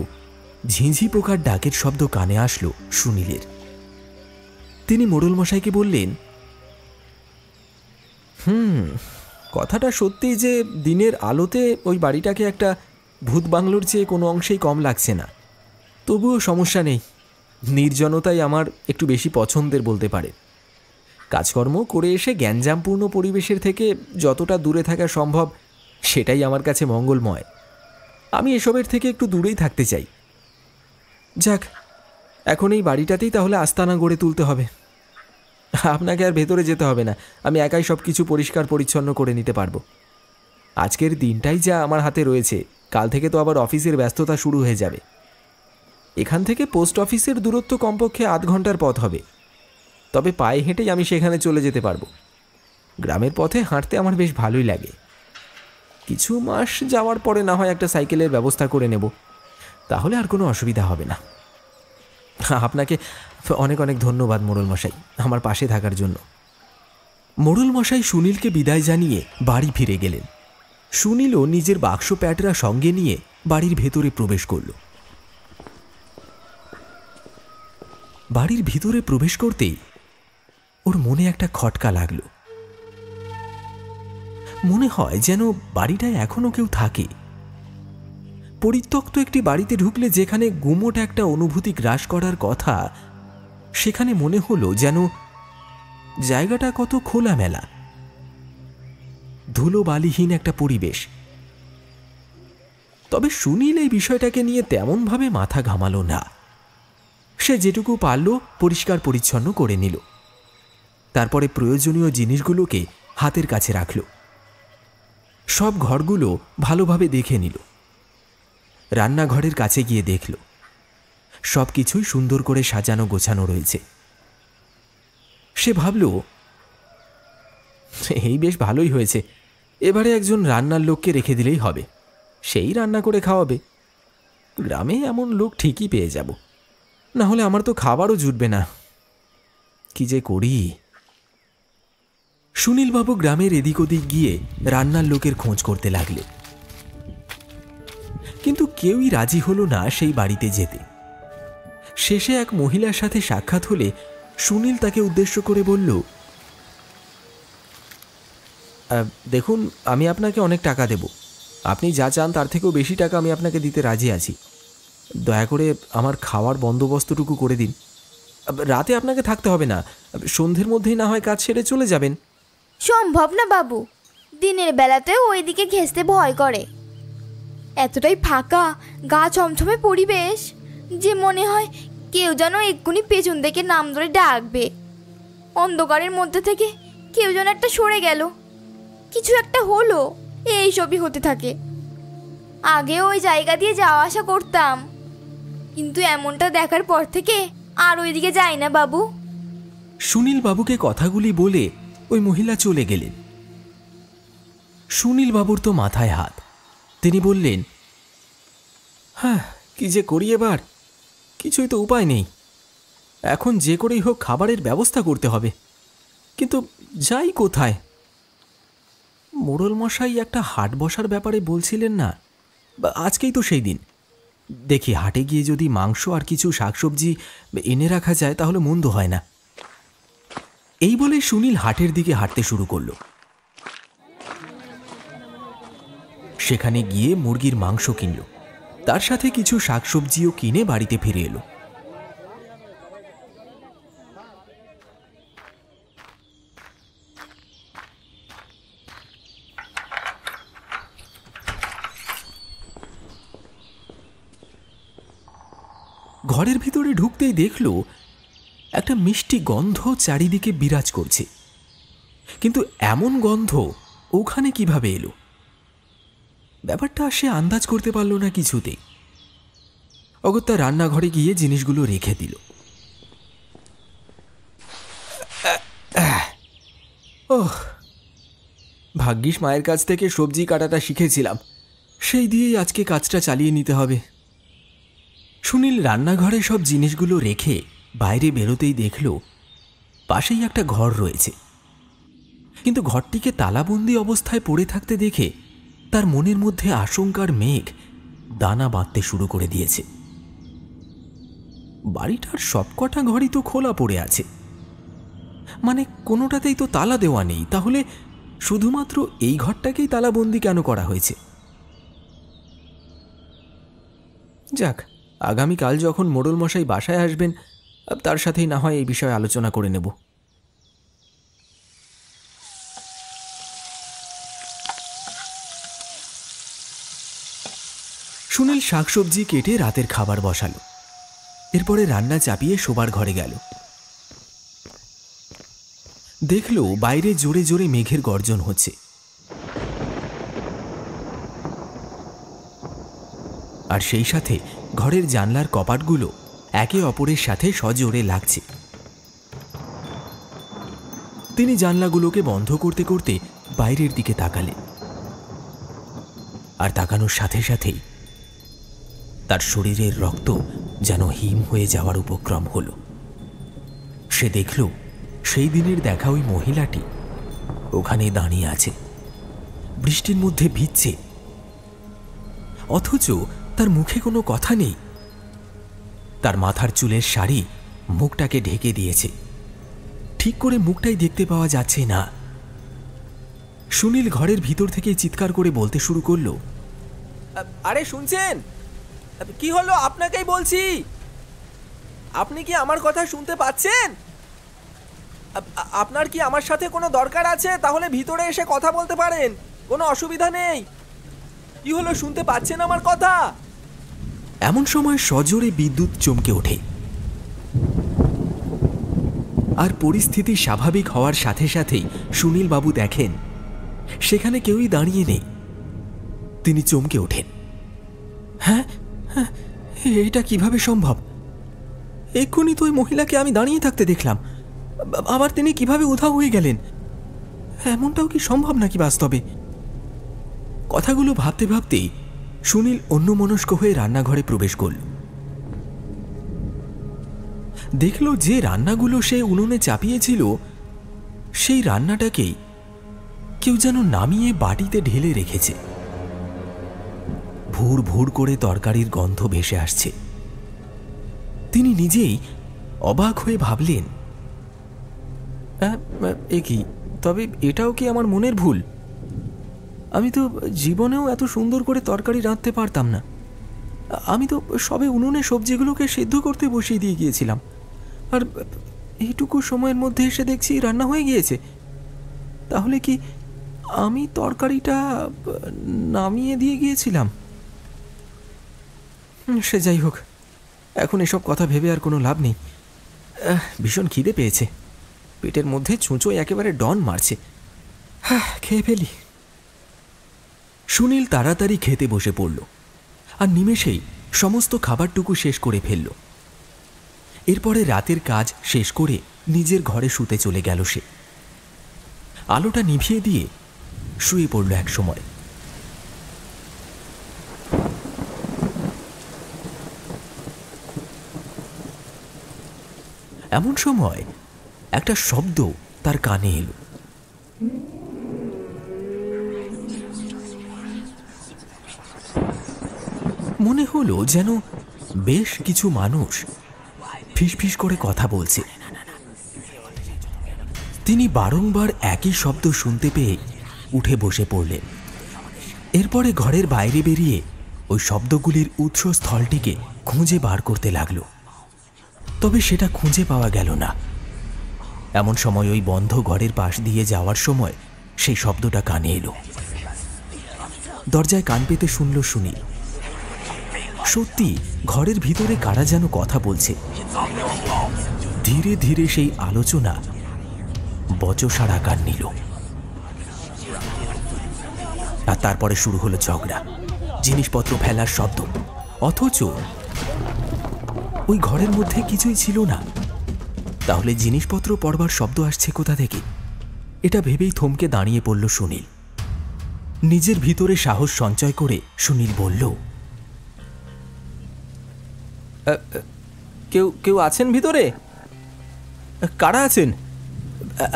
ঝিঁঝি পোকার ডাকের শব্দ কানে আসলো সুনীলের। তিনি মোড়ল মশাইকে বললেন, কথাটা সত্যি যে দিনের আলোতে ওই বাড়িটাকে একটা ভূত বাংলোর চেয়ে কোনো অংশেই কম লাগছে না। তবুও সমস্যা নেই, নির্জনতাই আমার একটু বেশি পছন্দের বলতে পারে। কাজকর্ম করে এসে গ্যাঞ্জামপূর্ণ পরিবেশের থেকে যতটা দূরে থাকা সম্ভব সেটাই আমার কাছে মঙ্গলময়। আমি এসবের থেকে একটু দূরেই থাকতে চাই। যাক, এখন এই বাড়িটাতেই তাহলে আস্তানা গড়ে তুলতে হবে। আপনাকে আর ভেতরে যেতে হবে না, আমি একাই সব কিছু পরিষ্কার পরিচ্ছন্ন করে নিতে পারবো। আজকের দিনটাই যা আমার হাতে রয়েছে, কাল থেকে তো আবার অফিসের ব্যস্ততা শুরু হয়ে যাবে। এখান থেকে পোস্ট অফিসের দূরত্ব কমপক্ষে 8 ঘন্টার পথ হবে, তবে পায়ে হেঁটেই আমি সেখানে চলে যেতে পারবো। গ্রামের পথে হাঁটতে আমার বেশ ভালোই লাগে। কিছু মাস যাওয়ার পরে না হয় একটা সাইকেলের ব্যবস্থা করে নেব, তাহলে আর কোনো অসুবিধা হবে না। আপনাকে অনেক অনেক ধন্যবাদ মোড়ল মশাই, আমার পাশে থাকার জন্য। মোড়ল মশাই সুনীলকে বিদায় জানিয়ে বাড়ি ফিরে গেলেন। সুনীলও নিজের বাক্স প্যাটরা সঙ্গে নিয়ে বাড়ির ভেতরে প্রবেশ করল। বাড়ির ভিতরে প্রবেশ করতেই ওর মনে একটা খটকা লাগলো। মনে হয় যেন বাড়িটায় এখনো কেউ থাকে। পরিত্যক্ত একটি বাড়িতে ঢুকলে যেখানে গুমোট একটা অনুভূতি গ্রাস করার কথা, সেখানে মনে হলো যেন জায়গাটা কত খোলামেলা, ধুলো বালিহীন একটা পরিবেশ। তবে সুনীল এই বিষয়টাকে নিয়ে তেমনভাবে মাথা ঘামালো না। সে যেটুকু পারল পরিষ্কার পরিচ্ছন্ন করে নিল। তারপরে প্রয়োজনীয় জিনিসগুলোকে হাতের কাছে রাখল। সব ঘরগুলো ভালোভাবে দেখে নিল। রান্নাঘরের কাছে গিয়ে দেখল সব কিছুই সুন্দর করে সাজানো গোছানো রয়েছে। সে ভাবল, এই বেশ ভালোই হয়েছে, এবারে একজন রান্নার লোককে রেখে দিলেই হবে, সেই রান্না করে খাওয়াবে। গ্রামে এমন লোক ঠিকই পেয়ে যাব, না হলে আমার তো খাবারও জুটবে না। কি যে করি। সুনীলবাবু গ্রামের এদিক ওদিক গিয়ে রান্নার লোকের খোঁজ করতে লাগলেন, কিন্তু কেউই রাজি হলো না সেই বাড়িতে যেতে। শেষে এক মহিলার সাথে সাক্ষাৎ হলে সুনীল তাকে উদ্দেশ্য করে বলল, দেখুন, আমি আপনাকে অনেক টাকা দেব, আপনি যা চান তার থেকেও বেশি টাকা আমি আপনাকে দিতে রাজি আছি। দয়া করে আমার খাওয়ার বন্দোবস্তটুকু করে দিন। রাতে আপনাকে থাকতে হবে না, সন্ধ্যের মধ্যেই না হয় কাজ সেরে চলে যাবেন। সম্ভব না বাবু, দিনের বেলাতেও ওইদিকে ঘেঁষতে ভয় করে। এতটাই ফাঁকা গা ছমছমে পরিবেশ যে মনে হয় কেউ যেন এক্ষুনি পেছন থেকে নাম ধরে ডাকবে। অন্ধকারের মধ্যে থেকে কেউ যেন একটা সরে গেল, কিছু একটা হলো, এইসবই হতে থাকে। আগে ওই জায়গা দিয়ে যাওয়া আসা করতাম, কিন্তু এমনটা দেখার পর থেকে আর ওইদিকে যাই না বাবু। সুনীল বাবুকে কথাগুলি বলে ওই মহিলা চলে গেলেন। সুনীল বাবুর তো মাথায় হাত। তিনি বললেন, হ্যাঁ, কি যে করি এবার, কিছুই তো উপায় নেই। এখন যে করেই হোক খাবারের ব্যবস্থা করতে হবে, কিন্তু যাই কোথায়? মোড়ল মশাই একটা হাট বসার ব্যাপারে বলছিলেন না, আজকেই তো সেই দিন। দেখি হাটে গিয়ে যদি মাংস আর কিছু শাকসবজি এনে রাখা যায় তাহলে মন্দ হয় না। এই বলে সুনীল হাটের দিকে হাঁটতে শুরু করল। সেখানে গিয়ে মুরগির মাংস কিনল, তার সাথে কিছু শাকসবজিও কিনে বাড়িতে ফিরে এলো। ঘরের ভিতরে ঢুকতেই দেখল একটা মিষ্টি গন্ধ চারিদিকে বিরাজ করছে, কিন্তু এমন গন্ধ ওখানে কিভাবে এলো? ব্যাপারটা সে আন্দাজ করতে পারল না কিছুতেই। অগত্যা রান্নাঘরে গিয়ে জিনিসগুলো রেখে দিল। ওহ, ভাগ্যিস মায়ের কাছ থেকে সবজি কাটাটা শিখেছিলাম, সেই দিয়েই আজকে কাজটা চালিয়ে নিতে হবে। সুনীল রান্নাঘরে সব জিনিসগুলো রেখে বাইরে বেরোতেই দেখল পাশেই একটা ঘর রয়েছে, কিন্তু ঘরটিকে তালাবন্দি অবস্থায় পড়ে থাকতে দেখে তার মনের মধ্যে আশঙ্কার মেঘ দানা বাঁধতে শুরু করে দিয়েছে। বাড়িটার সবকটা ঘরই তো খোলা পড়ে আছে, মানে কোনোটাতেই তো তালা দেওয়া নেই, তাহলে শুধুমাত্র এই ঘরটাকেই তালাবন্দি কেন করা হয়েছে? যাক, আগামীকাল যখন মোড়ল মশাই বাসায় আসবেন তার সাথেই না হয় এই বিষয়ে আলোচনা করে নেব। সুনীল শাকসবজি কেটে রাতের খাবার বসালো, এরপরে রান্না চাপিয়ে শোবার ঘরে গেল। দেখল বাইরে জোরে জোরে মেঘের গর্জন হচ্ছে। আর সেই সাথে ঘরের জানলার কপাটগুলো একে অপরের সাথে সজোরে লাগছে। তিনি জানলাগুলোকে বন্ধ করতে করতে বাইরের দিকে তাকালেন, আর তাকানোর সাথে সাথেই তার শরীরের রক্ত যেন হিম হয়ে যাওয়ার উপক্রম হল। সে দেখল সেই দিনের দেখা ওই মহিলাটি ওখানে দাঁড়িয়ে আছে, বৃষ্টির মধ্যে ভিজছে, অথচ তার মুখে কোনো কথা নেই। তার মাথার চুলের শাড়ি মুখটাকে ঢেকে দিয়েছে, ঠিক করে মুখটাই দেখতে পাওয়া যাচ্ছে না। সুনীল ঘরের ভিতর থেকে চিৎকার করে বলতে শুরু করল, আরে শুনছেন? কি হলো? আপনাকেই বলছি, আপনি কি আমার কথা শুনতে পাচ্ছেন? আপনার কি আমার সাথে কোনো দরকার আছে? তাহলে ভিতরে এসে কথা বলতে পারেন, কোনো অসুবিধা নেই। কি হলো, শুনতে পাচ্ছেন আমার কথা? এমন সময় সজোরে বিদ্যুৎ চমকে ওঠে, আর পরিস্থিতি স্বাভাবিক হওয়ার সাথে সাথেই সুনীল বাবু দেখেন সেখানে কেউই দাঁড়িয়ে নেই। তিনি চমকে ওঠেন, হ্যাঁ, এটা কিভাবে সম্ভব? এক্ষুনি তো ওই মহিলাকে আমি দাঁড়িয়ে থাকতে দেখলাম, আবার তিনি কিভাবে উধাও হয়ে গেলেন? এমনটাও কি সম্ভব নাকি বাস্তবে? কথাগুলো ভাবতে ভাবতেই সুনীল অন্যমনস্ক হয়ে রান্নাঘরে প্রবেশ করল। দেখল যে রান্নাগুলো সে উনুনে চাপিয়েছিল সেই রান্নাটাকেই কেউ যেন নামিয়ে বাটিতে ঢেলে রেখেছে। ভুর ভুর করে তরকারির গন্ধ ভেসে আসছে। তিনি নিজেই অবাক হয়ে ভাবলেন, এ কি, তবে এটাও কি আমার মনের ভুল? আমি তো জীবনেও এত সুন্দর করে তরকারি রাঁধতে পারতাম না। আমি তো সবে উনুনে সবজিগুলোকে সিদ্ধ করতে বসিয়ে দিয়ে গিয়েছিলাম, আর এইটুকু সময়ের মধ্যে এসে দেখছি রান্না হয়ে গিয়েছে। তাহলে কি আমি তরকারিটা নামিয়ে দিয়ে গিয়েছিলাম। সে যাই হোক, এখন এসব কথা ভেবে আর কোনো লাভ নেই। ভীষণ খিদে পেয়েছে, পেটের মধ্যে ছুঁচো একেবারে ডন মারছে। খেয়ে ফেলি। সুনীল তাড়াতাড়ি খেতে বসে পড়ল আর নিমেষেই সমস্ত খাবারটুকু শেষ করে ফেলল। এরপরে রাতের কাজ শেষ করে নিজের ঘরে শুতে চলে গেল সে। আলোটা নিভিয়ে দিয়ে শুয়ে পড়ল এক সময়। এমন সময় একটা শব্দ তার কানে এলো। মনে হলো যেন বেশ কিছু মানুষ ফিসফিস করে কথা বলছে। তিনি বারংবার একই শব্দ শুনতে পেয়ে উঠে বসে পড়লেন। এরপরে ঘরের বাইরে বেরিয়ে ওই শব্দগুলির উৎসস্থলটিকে খুঁজে বার করতে লাগল। তবে সেটা খুঁজে পাওয়া গেল না। এমন সময় ওই বন্ধ ঘরের পাশ দিয়ে যাওয়ার সময় সেই শব্দটা কানে এলো। দরজায় কান পেতে শুনল সুনীল। সত্যি ঘরের ভিতরে কারা যেন কথা বলছে। ধীরে ধীরে সেই আলোচনা বচসার আকার নিল। আর তারপরে শুরু হলো ঝগড়া, জিনিসপত্র ফেলার শব্দ। অথচ ওই ঘরের মধ্যে কিছুই ছিল না। তাহলে জিনিসপত্র পড়বার শব্দ আসছে কোথা থেকে? এটা ভেবেই থমকে দাঁড়িয়ে পড়ল সুনীল। নিজের ভিতরে সাহস সঞ্চয় করে সুনীল বলল, কেউ কেউ আছেন ভিতরে? কারা আছেন?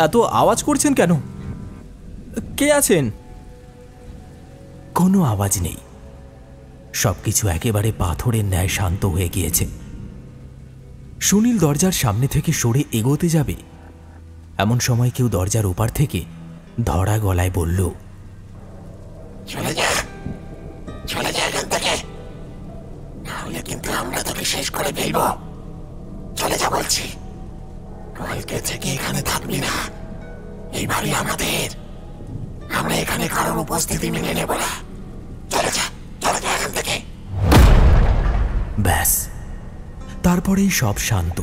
এত আওয়াজ করছেন কেন? কে আছেন? কোনো আওয়াজ নেই। সবকিছু একেবারে পাথরের ন্যায় শান্ত হয়ে গিয়েছে। সুনীল দরজার সামনে থেকে সরে এগোতে যাবে, এমন সময় কেউ দরজার ওপার থেকে ধরা গলায় বলল, চলে যা, চলে যা এখান থেকে, নাহলে কিন্তু আমরা তোকে শেষ করে ফেলবো। চলে যা বলছি, কালকে থেকে এখানে থাকবি না। এই বাড়ি আমাদের, আমরা এখানে কারোর উপস্থিতি মেনে নেব না। চলে যা, চলে যা এখান থেকে। ব্যাস, তারপরেই সব শান্ত।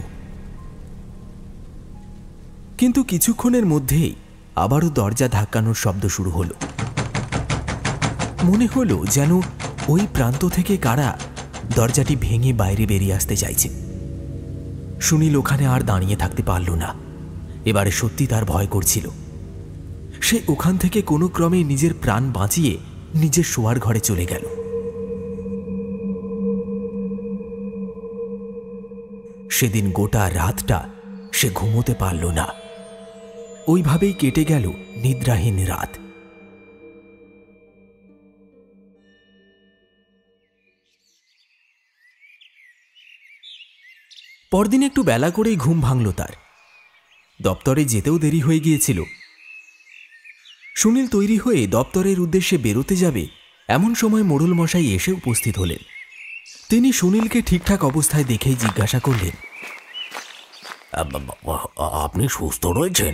কিন্তু কিছুক্ষণের মধ্যেই আবারও দরজা ধাক্কানোর শব্দ শুরু হলো। মনে হলো যেন ওই প্রান্ত থেকে কারা দরজাটি ভেঙে বাইরে বেরিয়ে আসতে চাইছে। সুনীল ওখানে আর দাঁড়িয়ে থাকতে পারল না। এবারে সত্যি তার ভয় করছিল। সে ওখান থেকে কোনো ক্রমে নিজের প্রাণ বাঁচিয়ে নিজের শোয়ার ঘরে চলে গেল। সেদিন গোটা রাতটা সে ঘুমোতে পারল না। ওইভাবেই কেটে গেল নিদ্রাহীন রাত। পরদিন একটু বেলা করেই ঘুম ভাঙল তার। দপ্তরে যেতেও দেরি হয়ে গিয়েছিল। সুনীল তৈরি হয়ে দপ্তরের উদ্দেশ্যে বেরোতে যাবে, এমন সময় মোড়ল মশাই এসে উপস্থিত হলেন। তিনি সুনীলকে ঠিকঠাক অবস্থায় দেখেই জিজ্ঞাসা করলেন, আপনি সুস্থ রয়েছেন?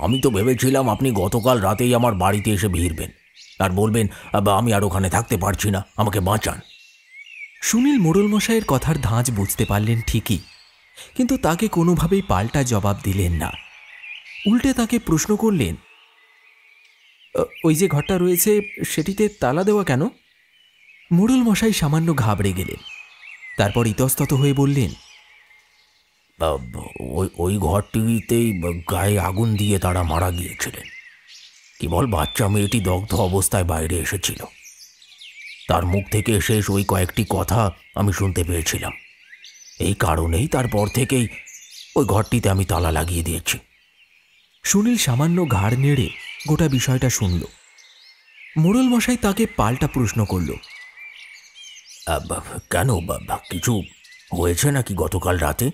আমি তো ভেবেছিলাম আপনি গতকাল রাতেই আমার বাড়িতে এসে ভিড়বেন আর বলবেন আমি আর ওখানে থাকতে পারছি না, আমাকে বাঁচান। সুনীল মোড়ল মশাইয়ের কথার ধাঁচ বুঝতে পারলেন ঠিকই, কিন্তু তাকে কোনোভাবেই পাল্টা জবাব দিলেন না। উল্টে তাকে প্রশ্ন করলেন, ওই যে ঘরটা রয়েছে সেটিতে তালা দেওয়া কেন? মোড়ল মশাই সামান্য ঘাবড়ে গেলেন। তারপর ইতস্তত হয়ে বললেন, ওই ঘরটিতেই গায়ে আগুন দিয়ে তারা মারা গিয়েছিলেন। কেবল বাচ্চা মেয়েটি দগ্ধ অবস্থায় বাইরে এসেছিল। তার মুখ থেকে শেষ ওই কয়েকটি কথা আমি শুনতে পেয়েছিলাম। এই কারণেই তারপর থেকেই ওই ঘরটিতে আমি তালা লাগিয়ে দিয়েছি। সুনীল সামান্য ঘাড় নেড়ে গোটা বিষয়টা শুনল। মোড়ল মশাই তাকে পাল্টা প্রশ্ন করল, কেন, কিছু হয়েছে নাকি গতকাল রাতে?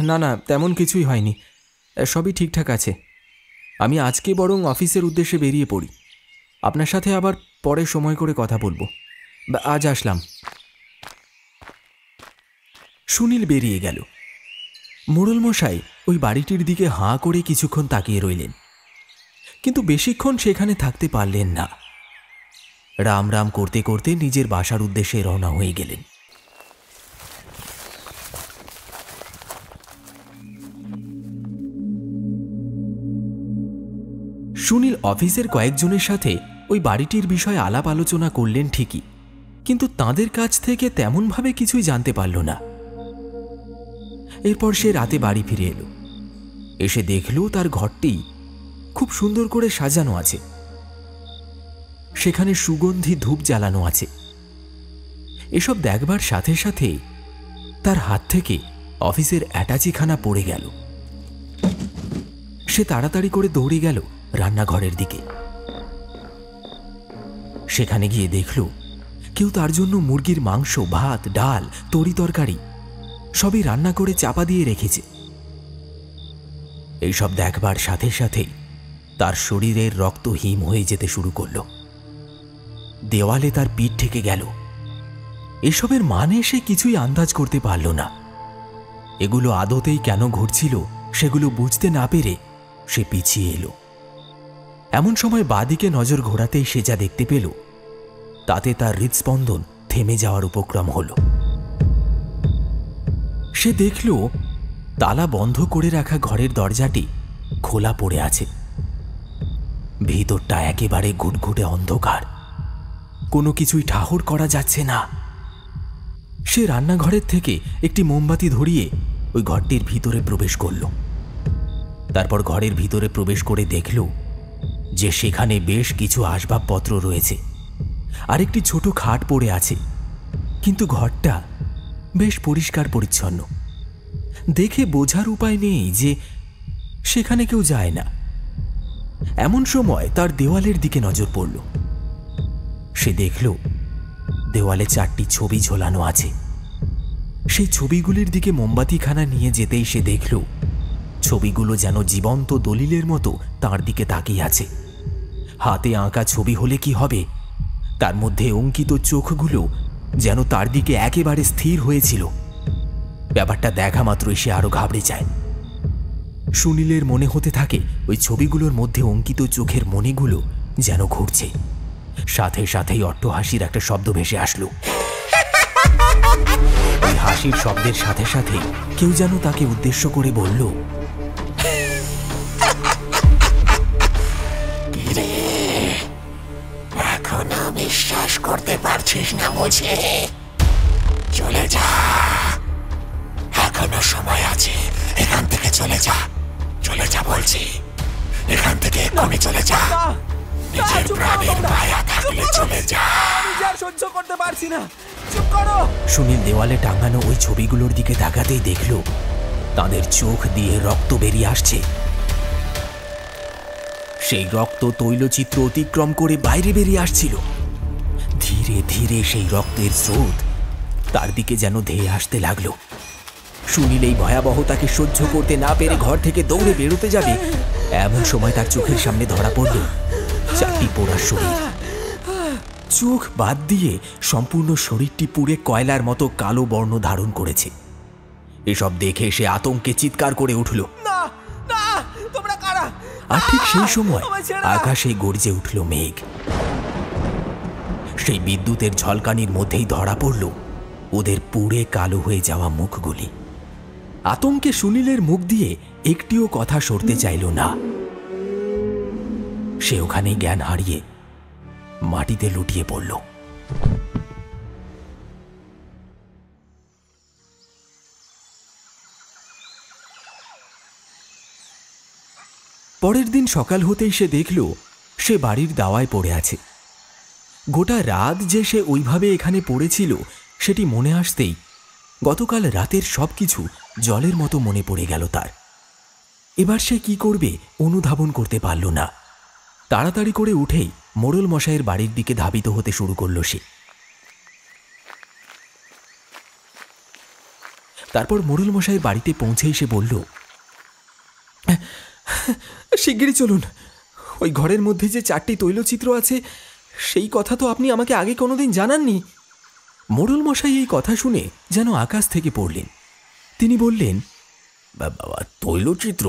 না না, তেমন কিছুই হয়নি, সবই ঠিকঠাক আছে। আমি আজকে বরং অফিসের উদ্দেশ্যে বেরিয়ে পড়ি। আপনার সাথে আবার পরে সময় করে কথা বলবো। আজ আসলাম। সুনীল বেরিয়ে গেল। মোড়ল মশাই ওই বাড়িটির দিকে হাঁ করে কিছুক্ষণ তাকিয়ে রইলেন। কিন্তু বেশিক্ষণ সেখানে থাকতে পারলেন না। রাম রাম করতে করতে নিজের বাসার উদ্দেশ্যে রওনা হয়ে গেলেন। সুনীল অফিসের কয়েকজনের সাথে ওই বাড়িটির বিষয়ে আলাপ আলোচনা করলেন ঠিকই, কিন্তু তাদের কাছ থেকে তেমনভাবে কিছুই জানতে পারল না। এরপর সে রাতে বাড়ি ফিরে এলো। এসে দেখল তার ঘরটি খুব সুন্দর করে সাজানো আছে। সেখানে সুগন্ধি ধূপ জ্বালানো আছে। এসব দেখবার সাথে সাথে তার হাত থেকে অফিসের অ্যাটাচিখানা পড়ে গেল। সে তাড়াতাড়ি করে দৌড়ে গেল রান্নাঘরের দিকে। সেখানে গিয়ে দেখল কেউ তার জন্য মুরগির মাংস, ভাত, ডাল, তরি তরকারি সবই রান্না করে চাপা দিয়ে রেখেছে। এইসব দেখবার সাথে সাথেই তার শরীরের রক্ত হিম হয়ে যেতে শুরু করল। দেওয়ালে তার পিঠ ঠেকে গেল। এসবের মানে সে কিছুই আন্দাজ করতে পারল না। এগুলো আদতেই কেন ঘটছিল সেগুলো বুঝতে না পেরে সে পিছিয়ে এলো। এমন সময় বাঁদিকে নজর ঘোরাতেই সে যা দেখতে পেল তাতে তার হৃদস্পন্দন থেমে যাওয়ার উপক্রম হল। সে দেখল তালা বন্ধ করে রাখা ঘরের দরজাটি খোলা পড়ে আছে। ভিতরটা একেবারে ঘুটঘুটে অন্ধকার, কোনো কিছুই ঠাহর করা যাচ্ছে না। সে রান্নাঘরের থেকে একটি মোমবাতি ধরিয়ে ওই ঘরটির ভিতরে প্রবেশ করল। তারপর ঘরের ভিতরে প্রবেশ করে দেখল যে সেখানে বেশ কিছু আসবাবপত্র রয়েছে আর একটি ছোট খাট পড়ে আছে, কিন্তু ঘরটা বেশ পরিষ্কার পরিচ্ছন্ন। দেখে বোঝার উপায় নেই যে সেখানে কেউ যায় না। এমন সময় তার দেওয়ালের দিকে নজর পড়ল। সে দেখল দেওয়ালে 4টি ছবি ঝোলানো আছে। সেই ছবিগুলির দিকে মোমবাতিখানা নিয়ে যেতেই সে দেখল ছবিগুলো যেন জীবন্ত দলিলের মতো তার দিকে তাকিয়ে আছে। হাতে আঁকা ছবি হলে কি হবে, তার মধ্যে অঙ্কিত চোখগুলো যেন তার দিকে একেবারে স্থির হয়েছিল। ব্যাপারটা দেখা মাত্রই সে আরো ঘাবড়ে যায়। সুনীলের মনে হতে থাকে ওই ছবিগুলোর মধ্যে অঙ্কিত চোখের মণিগুলো যেন ঘুরছে। সাথে সাথেই অট্টহাসির একটা শব্দ ভেসে আসলো। ওই হাসির শব্দের সাথে সাথে কেউ যেন তাকে উদ্দেশ্য করে বলল, এখনো বিশ্বাস করতে পারছিস না বুঝে? চলে যা, এখনো সময় আছে। এখান থেকে চলে যা, চলে যা বলছি। এখান থেকে এক্ষুনি চলে যা। নিজের প্রাণের মায়া থাকলে চলে যা। সহ্য করতে পারছি না, চুপ করো। সুনীল দেওয়ালে টাঙানো ওই ছবিগুলোর দিকে তাকাতেই দেখল তাদের চোখ দিয়ে রক্ত বেরিয়ে আসছে। সেই রক্ত তৈলচিত্র অতিক্রম করে বাইরে বেরিয়ে আসছিল। ধীরে ধীরে সেই রক্তের স্রোত তার দিকে যেন ধেয়ে আসতে লাগলো। সুনীল এই ভয়াবহতাকে সহ্য করতে না পেরে ঘর থেকে দৌড়ে বেরোতে যাবে, এমন সময় তার চোখের সামনে ধরা পড়ল 4টি পোড়া শরীর। চোখ বাদ দিয়ে সম্পূর্ণ শরীরটি পুড়ে কয়লার মতো কালো বর্ণ ধারণ করেছে। এসব দেখে সে আতঙ্কে চিৎকার করে উঠল। আর ঠিক সেই সময় আকাশে গর্জে উঠল মেঘ। সেই বিদ্যুতের ঝলকানির মধ্যেই ধরা পড়ল ওদের পুড়ে কালো হয়ে যাওয়া মুখগুলি। আতঙ্কে সুনীলের মুখ দিয়ে একটিও কথা সরতে চাইল না। সে ওখানেই জ্ঞান হারিয়ে মাটিতে লুটিয়ে পড়ল। পরের দিন সকাল হতেই সে দেখল সে বাড়ির দাওয়ায় পড়ে আছে। গোটা রাত যে সে ওইভাবে এখানে পড়েছিল সেটি মনে আসতেই গতকাল রাতের সবকিছু জলের মতো মনে পড়ে গেল তার। এবার সে কি করবে অনুধাবন করতে পারল না। তাড়াতাড়ি করে উঠেই মোড়ল মশাইয়ের বাড়ির দিকে ধাবিত হতে শুরু করল সে। তারপর মোড়ল মশাইয়ের বাড়িতে পৌঁছেই সে বলল, শিগগিরই চলুন, ওই ঘরের মধ্যে যে 4টি তৈলচিত্র আছে সেই কথা তো আপনি আমাকে আগে কোনোদিন জানাননি। মোড়ল মশাই এই কথা শুনে যেন আকাশ থেকে পড়লেন। তিনি বললেন, তৈলচিত্র?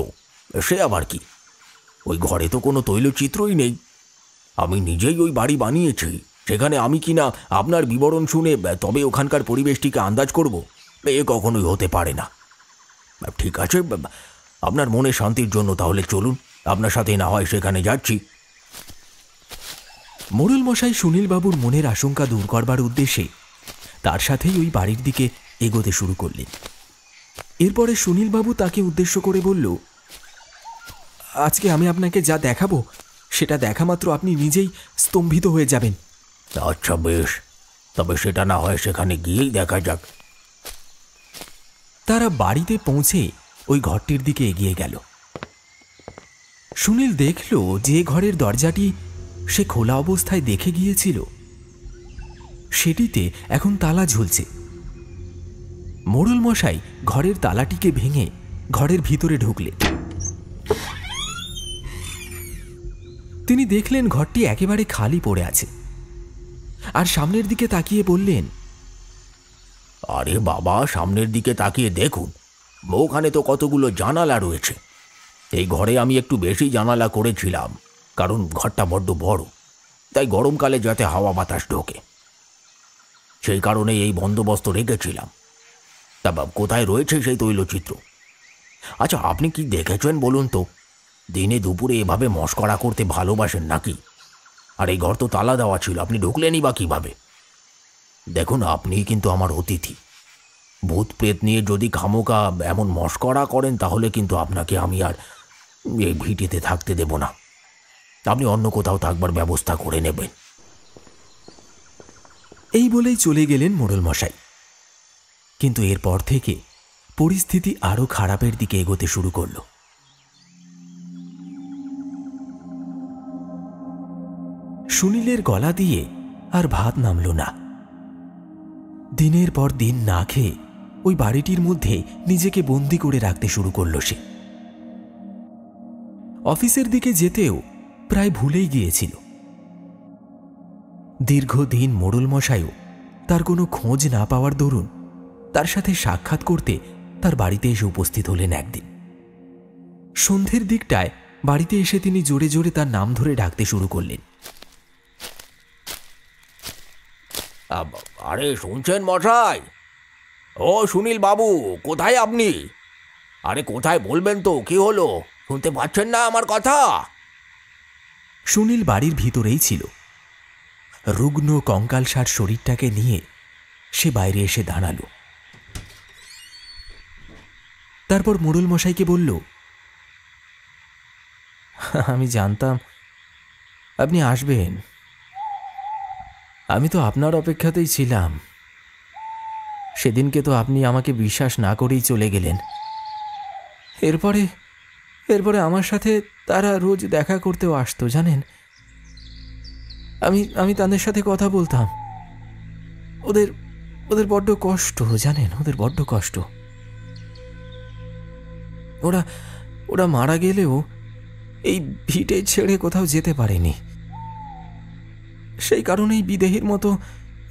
সে আবার কি? ওই ঘরে তো কোনো তৈলচিত্রই নেই। আমি নিজেই ওই বাড়ি বানিয়েছি, সেখানে আমি কিনা আপনার বিবরণ শুনে তবে ওখানকার পরিবেশটিকে আন্দাজ করব, এ কখনোই হতে পারে না। ঠিক আছে, আপনার মনে শান্তির জন্য তাহলে চলুন, আপনার সাথে না হয় সেখানে যাচ্ছি। মোড়ল মশাই সুনীলবাবুর মনের আশঙ্কা দূর করবার উদ্দেশ্যে তার সাথেই ওই বাড়ির দিকে এগোতে শুরু করলেন। এরপরে সুনীলবাবু তাকে উদ্দেশ্য করে বলল, আজকে আমি আপনাকে যা দেখাবো সেটা দেখা মাত্র আপনি নিজেই স্তম্ভিত হয়ে যাবেন। আচ্ছা বেশ, তবে সেটা না হয় সেখানে গিয়েই দেখা যাক। তারা বাড়িতে পৌঁছে ওই ঘরটির দিকে এগিয়ে গেল। সুনীল দেখল যে ঘরের দরজাটি সে খোলা অবস্থায় দেখে গিয়েছিল সেটিতে এখন তালা ঝুলছে। মোড়ল মশাই ঘরের তালাটিকে ভেঙে ঘরের ভিতরে ঢুকলেন। তিনি দেখলেন ঘরটি একেবারে খালি পড়ে আছে, আর সামনের দিকে তাকিয়ে বললেন, আরে বাবা, সামনের দিকে তাকিয়ে দেখুন, ওখানে তো কতগুলো জানালা রয়েছে। এই ঘরে আমি একটু বেশি জানালা করেছিলাম, কারণ ঘরটা বড্ড বড়, তাই গরমকালে যাতে হাওয়া বাতাস ঢোকে, সেই কারণে এই বন্দোবস্ত রেখেছিলাম। তা কোথায় রয়েছে সেই তৈলচিত্র? আচ্ছা, আপনি কি দেখেছেন বলুন তো? দিনে দুপুরে এভাবে মশকরা করতে ভালোবাসেন নাকি? আর এই ঘর তো তালা দেওয়া ছিল, আপনি ঢুকলেনই বা কীভাবে? দেখুন, আপনি কিন্তু আমার অতিথি। ভূত প্রেত নিয়ে যদি খামোকা এমন মশকরা করেন তাহলে কিন্তু আপনাকে আমি আর এই ভিটিতে থাকতে দেব না। আপনি অন্য কোথাও থাকবার ব্যবস্থা করে নেবেন। এই বলেই চলে গেলেন মোড়ল মশাই। কিন্তু এরপর থেকে পরিস্থিতি আরো খারাপের দিকে এগোতে শুরু করল। সুনীলের গলা দিয়ে আর ভাত নামল না। দিনের পর দিন না খেয়ে ওই বাড়িটির মধ্যে নিজেকে বন্দি করে রাখতে শুরু করল সে। অফিসের দিকে যেতেও প্রায় ভুলেই গিয়েছিল। দীর্ঘদিন মোড়ল মশাইও তার কোনো খোঁজ না পাওয়ার দরুন তার সাথে সাক্ষাৎ করতে তার বাড়িতে এসে উপস্থিত হলেন একদিন। সন্ধ্যের দিকটায় বাড়িতে এসে তিনি জোরে জোরে তার নাম ধরে ডাকতে শুরু করলেন। আরে শুনছেন মশাই? ও সুনীল বাবু, কোথায় আপনি? আরে কোথায় বলবেন তো, কি হলো? শুনতে পাচ্ছেন না আমার কথা? সুনীল বাড়ির ভিতরেই ছিল। রুগ্ন কঙ্কালসার শরীরটাকে নিয়ে সে বাইরে এসে দাঁড়াল। তারপর মোড়ল মশাইকে বলল, আমি জানতাম আপনি আসবেন, আমি তো আপনার অপেক্ষাতেই ছিলাম। সেদিনকে তো আপনি আমাকে বিশ্বাস না করেই চলে গেলেন। এরপরে আমার সাথে তারা রোজ দেখা করতেও আসতো, জানেন। আমি তাদের সাথে কথা বলতাম। ওদের বড্ড কষ্ট, জানেন, ওদের বড্ড কষ্ট। ওরা মারা গেলেও এই ভিটে ছেড়ে কোথাও যেতে পারেনি। সেই কারণেই বিদেহীর মতো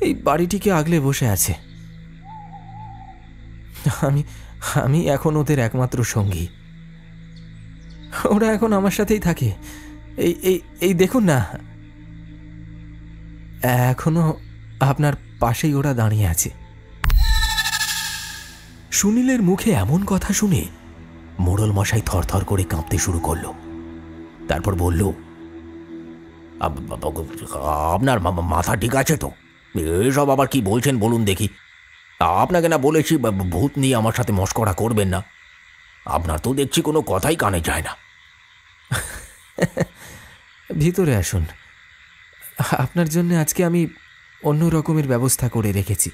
এই বাড়িটিকে আগলে বসে আছে। আমি এখন ওদের একমাত্র সঙ্গী। ওরা এখন আমার সাথেই থাকে। এই দেখুন না, এখনো আপনার পাশেই ওরা দাঁড়িয়ে আছে। সুনীলের মুখে এমন কথা শুনে মোড়ল মশাই থরথর করে কাঁপতে শুরু করল। তারপর বলল, আপনার মাথা ঠিক আছে তো? এসব আবার কি বলছেন বলুন দেখি। আপনাকে না বলেছি ভূত নিয়ে আমার সাথে মশকরা করবেন না? আপনার তো দেখছি কোনো কথাই কানে যায় না। ভিতরে আসুন, আপনার জন্য আজকে আমি অন্য রকমের ব্যবস্থা করে রেখেছি।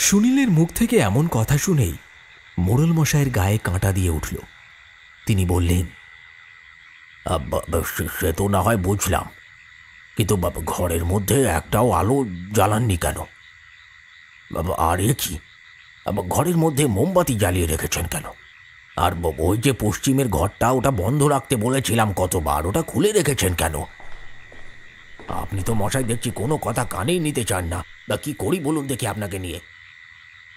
সুনীলের মুখ থেকে এমন কথা শুনেই মোড়ল মশাইয়ের গায়ে কাঁটা দিয়ে উঠল। তিনি বললেন, সে তো না হয় বুঝলাম, কিন্তু ঘরের মধ্যে একটাও আলো জ্বালাননি কেন? আর এ কি, ঘরের মধ্যে মোমবাতি জ্বালিয়ে রেখেছেন কেন? আর ওই যে পশ্চিমের ঘরটা, ওটা বন্ধ রাখতে বলেছিলাম কতবার, ওটা খুলে রেখেছেন কেন? আপনি তো মশাই দেখছি কোনো কথা কানেই নিতে চান না। বা কি করি বলুন দেখি আপনাকে নিয়ে?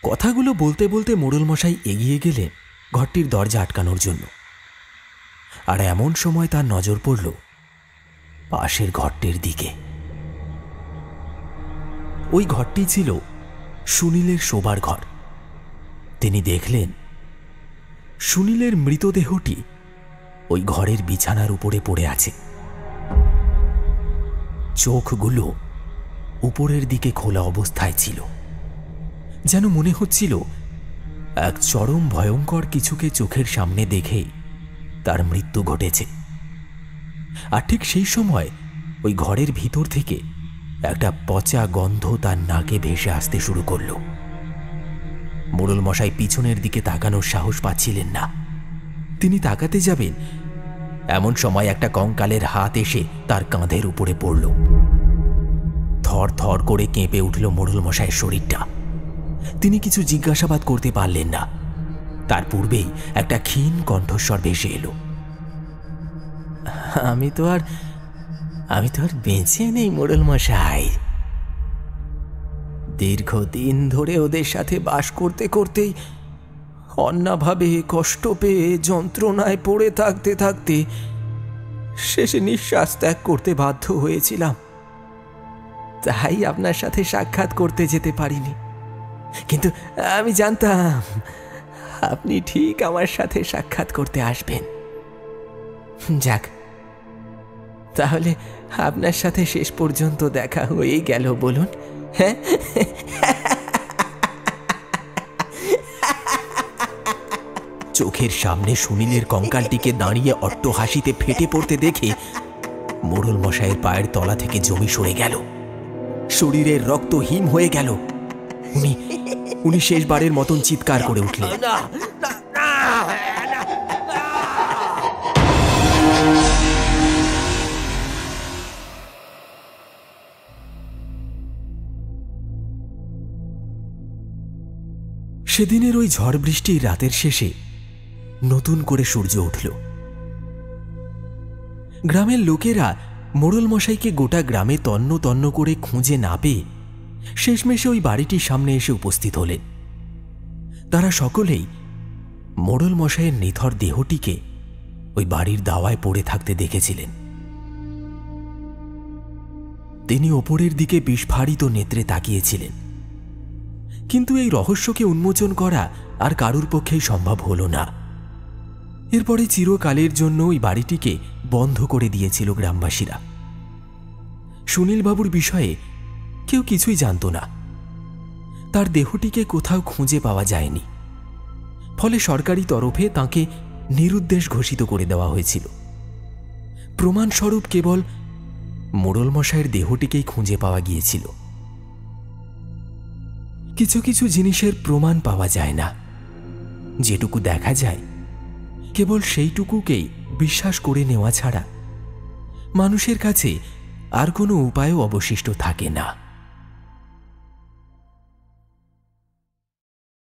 কথাগুলো বলতে বলতে মোড়ল মশাই এগিয়ে গেলেন ঘরটির দরজা আটকানোর জন্য। আর এমন সময় তার নজর পড়ল পাশের ঘরটির দিকে। ওই ঘরটি ছিল সুনীলের শোবার ঘর। তিনি দেখলেন সুনীলের মৃতদেহটি ওই ঘরের বিছানার উপরে পড়ে আছে। চোখগুলো উপরের দিকে খোলা অবস্থায় ছিল, যেন মনে হচ্ছিল এক চরম ভয়ঙ্কর কিছুকে চোখের সামনে দেখেই তার মৃত্যু ঘটেছে। আর ঠিক সেই সময় ওই ঘরের ভিতর থেকে একটা পচা গন্ধ তার নাকে ভেসে আসতে শুরু করল। মোড়ল মশাই পিছনের দিকে তাকানোর সাহস পাচ্ছিলেন না। তিনি তাকাতে যাবেন, এমন সময় একটা কঙ্কালের হাত এসে তার কাঁধের উপরে পড়ল। থর থর করে কেঁপে উঠল মোড়ল মশাইয়ের শরীরটা। তিনি কিছু জিজ্ঞাসাবাদ করতে পারলেন না। তার পূর্বেই একটা ক্ষীণ কণ্ঠস্বর ভেসে এলো, আমি তো আর বেঁচে নেই মোড়ল মশাই। দীর্ঘদিন ধরে ওদের সাথে বাস করতে করতেই অন্যভাবে কষ্ট পেয়ে যন্ত্রণায় পড়ে থাকতে থাকতে শেষে নিঃশ্বাস ত্যাগ করতে বাধ্য হয়েছিলাম। তাই আপনার সাথে সাক্ষাৎ করতে যেতে পারিনি, কিন্তু আমি জানতাম আপনি ঠিক আমার সাথে সাক্ষাৎ করতে আসবেন। যাক, তাহলে আপনার সাথে শেষ পর্যন্ত দেখা হয়েই গেল বলুন। হ্যাঁ, চোখের সামনে সুনীলের কঙ্কালটিকে দাঁড়িয়ে অট্ট হাসিতে ফেটে পড়তে দেখে মোড়ল মশাইয়ের পায়ের তলা থেকে জমি সরে গেল। শরীরের রক্ত হিম হয়ে গেল। উনি শেষবারের মতন চিৎকার করে উঠলেন, সেদিনের ওই ঝড় বৃষ্টির রাতের শেষে নতুন করে সূর্য উঠল। গ্রামের লোকেরা মোড়ল মশাইকে গোটা গ্রামে তন্ন তন্ন করে খুঁজে না পেয়ে শেষমেশে ওই বাড়িটির সামনে এসে উপস্থিত হলেন। তারা সকলেই মোড়ল মশাইয়ের নিথর দেহটিকে ওই বাড়ির দাওয়ায় পড়ে থাকতে দেখেছিলেন। তিনি ওপরের দিকে বিস্ফারিত নেত্রে তাকিয়েছিলেন, কিন্তু এই রহস্যকে উন্মোচন করা আর কারুর পক্ষেই সম্ভব হল না। এরপরে চিরকালের জন্য ওই বাড়িটিকে বন্ধ করে দিয়েছিল গ্রামবাসীরা। সুনীলবাবুর বিষয়ে কেউ কিছুই জানত না। তার দেহটিকে কোথাও খুঁজে পাওয়া যায়নি, ফলে সরকারি তরফে তাকে নিরুদ্দেশ ঘোষিত করে দেওয়া হয়েছিল। প্রমাণস্বরূপ কেবল মোড়ল মশাইয়ের দেহটিকেই খুঁজে পাওয়া গিয়েছিল। কিছু কিছু জিনিসের প্রমাণ পাওয়া যায় না, যেটুকু দেখা যায় কেবল সেইটুকুকেই বিশ্বাস করে নেওয়া ছাড়া মানুষের কাছে আর কোনো উপায়ও অবশিষ্ট থাকে না।